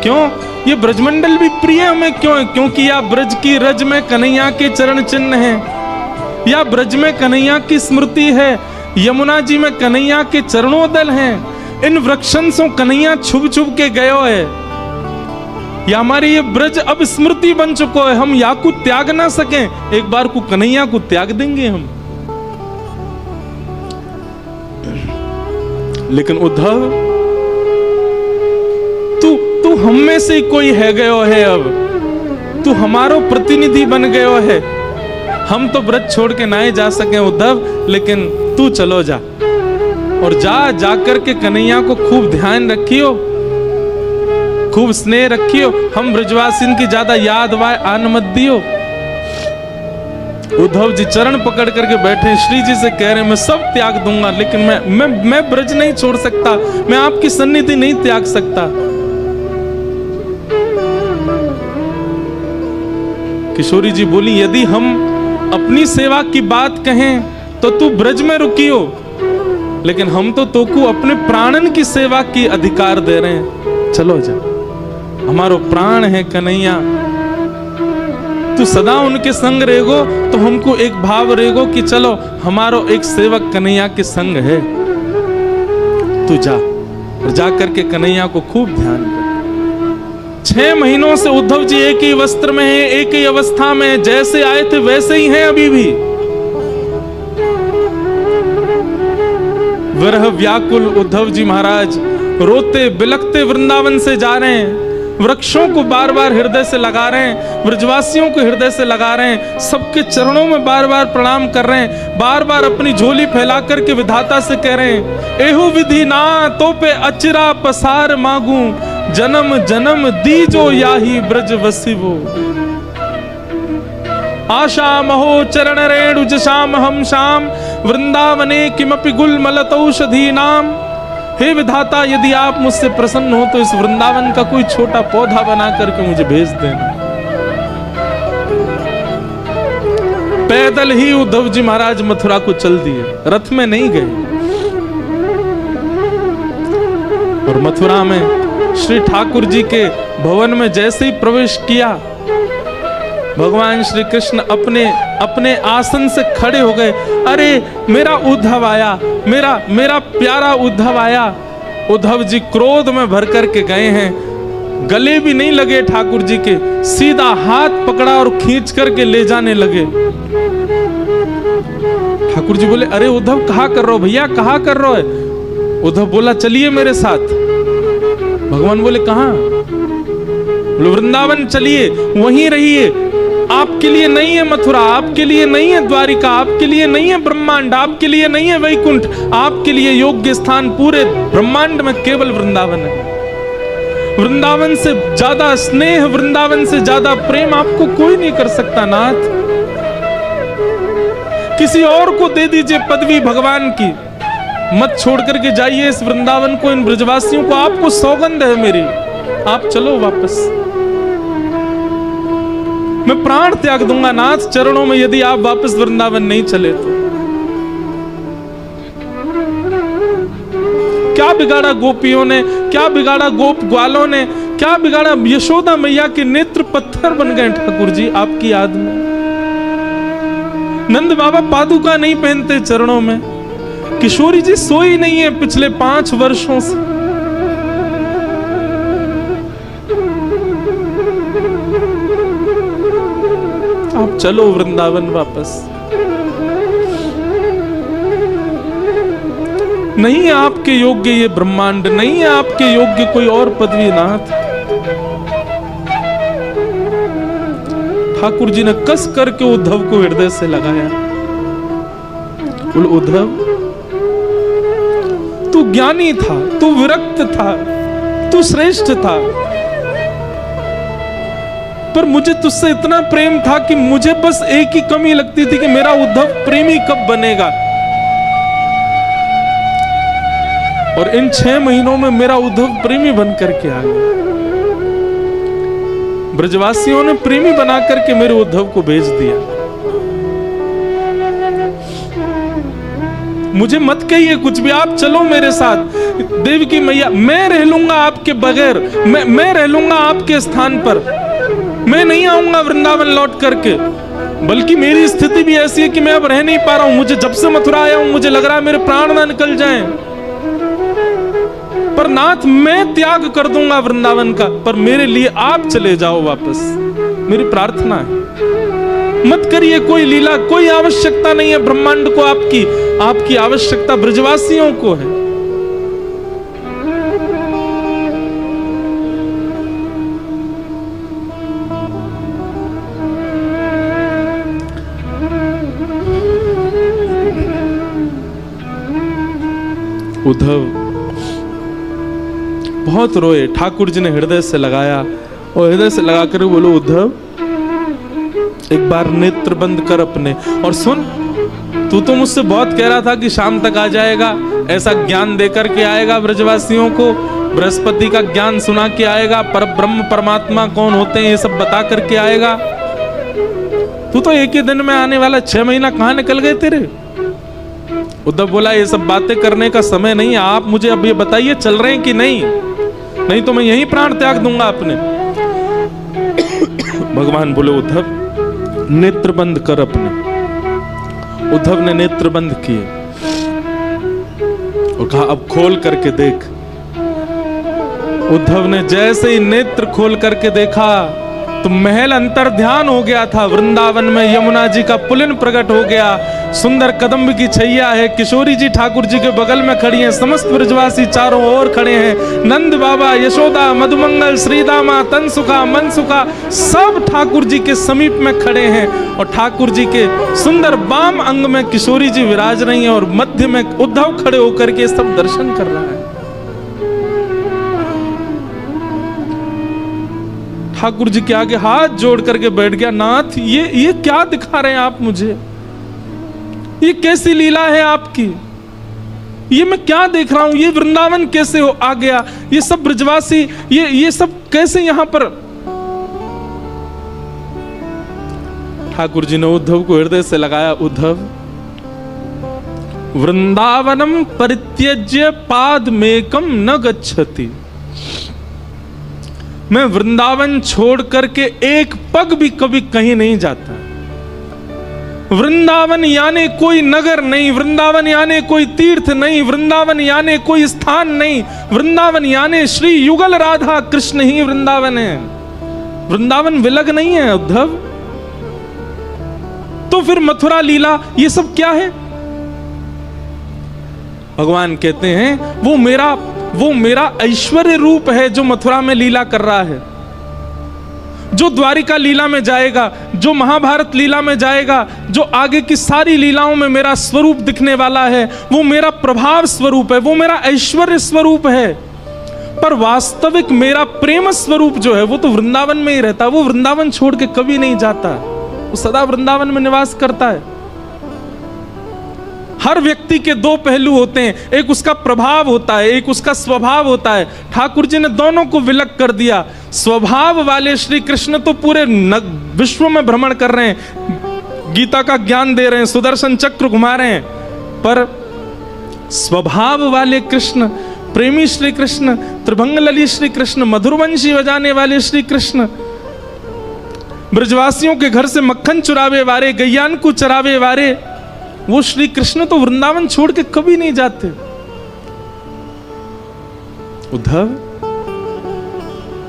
क्यों? ये ब्रजमंडल भी प्रिय हमें क्यों है? क्योंकि या ब्रज की रज में कन्हैया के चरण चिन्ह है, या ब्रज में कन्हैया की स्मृति है, यमुना जी में कन्हैया के चरणोदल हैं। इन वृक्षन से कन्हैया छुप छुप के गयो है। या हमारे ये ब्रज अब स्मृति बन चुको है। हम या को त्याग ना सके, एक बार को कन्हैया को त्याग देंगे हम। लेकिन उद्धव, तू हम में से कोई है गयो है। अब तू हमारो प्रतिनिधि बन गयो है। हम तो ब्रज छोड़ के ना ही जा सके उद्धव, लेकिन तू चलो जा। और जा करके कन्हैया को खूब ध्यान रखियो, खूब स्नेह रखियो। हम ब्रजवासिन की ज्यादा याद वाय आन मत दियो। उद्धव जी चरण पकड़ करके बैठे, श्री जी से कह रहे हैं मैं सब त्याग दूंगा, लेकिन मैं ब्रज नहीं छोड़ सकता, मैं आपकी सन्निधि नहीं त्याग सकता। किशोरी जी बोली, यदि हम अपनी सेवा की बात कहें तो तू ब्रज में रुकियो, लेकिन हम तो तोको अपने प्राणन की सेवा की अधिकार दे रहे हैं। चलो जा, हमारो प्राण है कन्हैया। तू सदा उनके संग रहेगो तो हमको एक भाव रहेगो कि चलो हमारो एक सेवक कन्हैया के संग है। तू जा, और जा करके कन्हैया को खूब ध्यान कर। 6 महीनों से उद्धव जी एक ही वस्त्र में हैं, एक ही अवस्था में, जैसे आए थे वैसे ही हैं अभी भी। विरह व्याकुल उद्धव जी महाराज रोते बिलखते वृंदावन से जा रहे हैं। वृक्षों को बार बार हृदय से लगा रहे हैं, ब्रजवासियों को हृदय से लगा रहे हैं, सबके चरणों में बार बार प्रणाम कर रहे हैं, बार बार अपनी झोली फैला करके विधाता से कह रहे हैं, एहु विधि ना तो पे अचिरा पसार मांगू, जन्म जन्म दीजो याही ब्रज वसिवो। आशा महो चरण रेणु जशाम हम शाम, वृंदावने किमपि गुल मलतौषधि नाम। हे विधाता, यदि आप मुझसे प्रसन्न हो तो इस वृंदावन का कोई छोटा पौधा बना करके मुझे भेज देना। पैदल ही उद्धव जी महाराज मथुरा को चल दिए, रथ में नहीं गए। और मथुरा में श्री ठाकुर जी के भवन में जैसे ही प्रवेश किया, भगवान श्री कृष्ण अपने आसन से खड़े हो गए। अरे मेरा उद्धव आया, मेरा प्यारा उद्धव आया। उद्धव जी क्रोध में भर करके गए हैं, गले भी नहीं लगे ठाकुर जी के, सीधा हाथ पकड़ा और खींच करके ले जाने लगे। ठाकुर जी बोले, अरे उद्धव कहाँ कर रहे हो भैया, कहाँ कर रहे हो? उद्धव बोला, चलिए मेरे साथ। भगवान बोले, कहाँ? बोले, वृंदावन चलिए, वहीं रहिए। आपके लिए नहीं है मथुरा, आपके लिए नहीं है द्वारिका, आपके लिए नहीं है ब्रह्मांड, आपके लिए नहीं है वैकुंठ, आपके लिए योग्य स्थान पूरे ब्रह्मांड में केवल वृंदावन है। वृंदावन से ज्यादा स्नेह, वृंदावन से ज्यादा प्रेम आपको कोई नहीं कर सकता नाथ। किसी और को दे दीजिए पदवी भगवान की, मत छोड़ करके जाइए इस वृंदावन को, इन ब्रजवासियों को। आपको सौगंध है मेरी, आप चलो वापस। मैं प्राण त्याग दूंगा नाथ चरणों में, यदि आप वापस वृंदावन नहीं चले तो। क्या बिगाड़ा गोपियों ने, क्या बिगाड़ा गोप ग्वालों ने, क्या बिगाड़ा? यशोदा मैया के नेत्र पत्थर बन गए ठाकुर जी आपकी याद में। नंद बाबा पादुका नहीं पहनते चरणों में। किशोरी जी सोई नहीं है पिछले 5 वर्षों से। आप चलो वृंदावन वापस। नहीं है आपके योग्य ये ब्रह्मांड, नहीं है आपके योग्य कोई और पदवी नाथ। ठाकुर जी ने कस करके उद्धव को हृदय से लगाया। उद्धव, तू ज्ञानी था, तू विरक्त था, तू श्रेष्ठ था, पर मुझे तुझसे इतना प्रेम था कि मुझे बस एक ही कमी लगती थी कि मेरा उद्धव प्रेमी कब बनेगा। और इन 6 महीनों में मेरा उद्धव प्रेमी बन करके आ गया। ब्रजवासियों ने प्रेमी बना करके मेरे उद्धव को भेज दिया। मुझे मत कहिए कुछ भी, आप चलो मेरे साथ। देवी की मैया, मैं रह लूंगा आपके बगैर, मैं रह लूंगा आपके स्थान पर, मैं नहीं आऊंगा वृंदावन लौट करके। बल्कि मेरी स्थिति भी ऐसी है कि मैं अब रह नहीं पा रहा हूं। मुझे जब से मथुरा आया हूं मुझे लग रहा है मेरे प्राण ना निकल जाएं। पर नाथ मैं त्याग कर दूंगा वृंदावन का, पर मेरे लिए आप चले जाओ वापस, मेरी प्रार्थना है। मत करिए कोई लीला, कोई आवश्यकता नहीं है ब्रह्मांड को आपकी आवश्यकता ब्रजवासियों को है। उद्धव बहुत रोए, ठाकुर जी ने हृदय से लगाया और हृदय से लगाकर बोलो, उद्धव एक बार नेत्र बंद कर अपने और सुन। तू तो मुझसे बहुत कह रहा था कि शाम तक आ जाएगा, ऐसा ज्ञान देकर के आएगा ब्रजवासियों को, बृहस्पति का ज्ञान सुना के आएगा, पर ब्रह्म परमात्मा कौन होते हैं ये सब बता करके आएगा। तू तो एक ही दिन में आने वाला, 6 महीना कहां निकल गए तेरे। उद्धव बोला, ये सब बातें करने का समय नहीं है, आप मुझे अब ये बताइए चल रहे हैं कि नहीं तो मैं यहीं प्राण त्याग दूंगा अपने। भगवान बोले, उद्धव नेत्र बंद कर अपने। उद्धव ने नेत्र बंद किए और कहा, अब खोल करके देख। उद्धव ने जैसे ही नेत्र खोल करके देखा तो महल अंतर ध्यान हो गया था। वृंदावन में यमुना जी का पुलिन प्रकट हो गया, सुंदर कदम्ब की छैया है, किशोरी जी ठाकुर जी के बगल में खड़ी हैं, समस्त ब्रजवासी चारों ओर खड़े हैं, नंद बाबा, यशोदा, मधुमंगल, श्रीदामा, तनसुखा, मनसुखा सब ठाकुर जी के समीप में खड़े हैं। और ठाकुर जी के सुंदर बाम अंग में किशोरी जी विराज रही हैं और मध्य में उद्धव खड़े होकर के सब दर्शन कर रहा है। ठाकुर जी के आगे हाथ जोड़ करके बैठ गया, नाथ ये क्या दिखा रहे हैं आप मुझे, ये कैसी लीला है आपकी, ये मैं क्या देख रहा हूं, ये वृंदावन कैसे आ गया, ये सब ब्रजवासी ये सब कैसे यहां पर। ठाकुर जी ने उद्धव को हृदय से लगाया, उद्धव वृंदावनम परित्यज्य पादमेकम न गच्छति। मैं वृंदावन छोड़ करके एक पग भी कभी कहीं नहीं जाता। वृंदावन यानी कोई नगर नहीं, वृंदावन यानी कोई तीर्थ नहीं, वृंदावन यानी कोई स्थान नहीं, वृंदावन यानी श्री युगल राधा कृष्ण ही वृंदावन है। वृंदावन विलग नहीं है उद्धव। तो फिर मथुरा लीला ये सब क्या है। भगवान कहते हैं वो मेरा ऐश्वर्य रूप है जो मथुरा में लीला कर रहा है, जो द्वारिका लीला में जाएगा, जो महाभारत लीला में जाएगा, जो आगे की सारी लीलाओं में मेरा स्वरूप दिखने वाला है, वो मेरा प्रभाव स्वरूप है, वो मेरा ऐश्वर्य स्वरूप है। पर वास्तविक मेरा प्रेम स्वरूप जो है वो तो वृंदावन में ही रहता है। वो वृंदावन छोड़ के कभी नहीं जाता, वो सदा वृंदावन में निवास करता है। हर व्यक्ति के 2 पहलू होते हैं, एक उसका प्रभाव होता है, एक उसका स्वभाव होता है। ठाकुर जी ने दोनों को विलग कर दिया। स्वभाव वाले श्री कृष्ण तो पूरे विश्व में भ्रमण कर रहे हैं, गीता का ज्ञान दे रहे हैं, सुदर्शन चक्र घुमा रहे हैं। पर स्वभाव वाले कृष्ण, प्रेमी श्री कृष्ण, त्रिभंग लली श्री कृष्ण, मधुरवंशी बजाने वाले श्री कृष्ण, ब्रजवासियों के घर से मक्खन चुरावे वाले, गैयान को चरावे वाले, वो श्री कृष्ण तो वृंदावन छोड़ के कभी नहीं जाते। उद्धव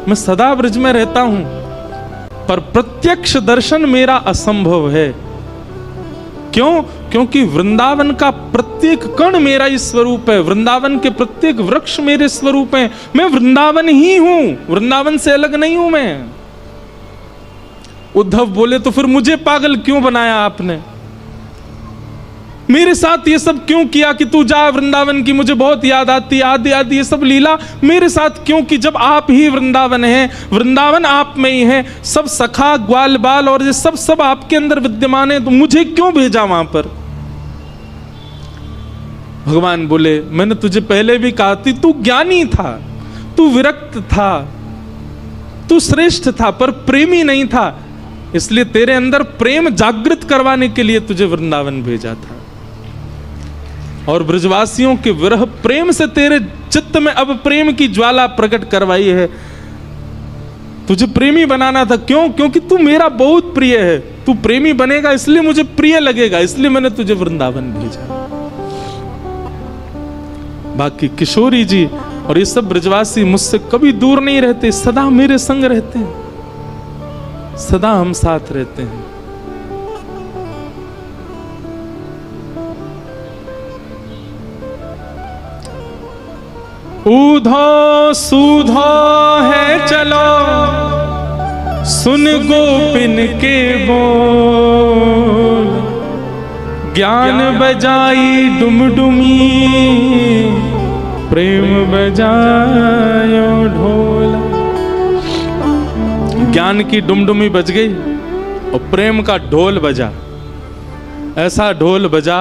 मैं सदा ब्रज में रहता हूं, पर प्रत्यक्ष दर्शन मेरा असंभव है। क्यों? क्योंकि वृंदावन का प्रत्येक कण मेरा ही स्वरूप है, वृंदावन के प्रत्येक वृक्ष मेरे स्वरूप हैं। मैं वृंदावन ही हूं, वृंदावन से अलग नहीं हूं मैं। उद्धव बोले, तो फिर मुझे पागल क्यों बनाया आपने? मेरे साथ ये सब क्यों किया कि तू जा वृंदावन की मुझे बहुत याद आती, आदि आदि ये सब लीला मेरे साथ क्यों की, जब आप ही वृंदावन है, वृंदावन आप में ही है, सब सखा ग्वाल बाल और ये सब आपके अंदर विद्यमान है, तो मुझे क्यों भेजा वहां पर। भगवान बोले मैंने तुझे पहले भी कहा थी, तू ज्ञानी था, तू विरक्त था, तू श्रेष्ठ था, पर प्रेमी नहीं था, इसलिए तेरे अंदर प्रेम जागृत करवाने के लिए तुझे वृंदावन भेजा था। और ब्रजवासियों के विरह प्रेम से तेरे चित्त में अब प्रेम की ज्वाला प्रकट करवाई है, तुझे प्रेमी बनाना था। क्यों? क्योंकि तू मेरा बहुत प्रिय है, तू प्रेमी बनेगा इसलिए मुझे प्रिय लगेगा, इसलिए मैंने तुझे वृंदावन भेजा। बाकी किशोरी जी और ये सब ब्रजवासी मुझसे कभी दूर नहीं रहते, सदा मेरे संग रहते हैं, सदा हम साथ रहते हैं। ऊधो सूधो है चलो, सुन गोपिन के बोल, ज्ञान बजाई डुमडुमी, प्रेम बजायो ढोल। ज्ञान की डुमडुमी बज गई और प्रेम का ढोल बजा, ऐसा ढोल बजा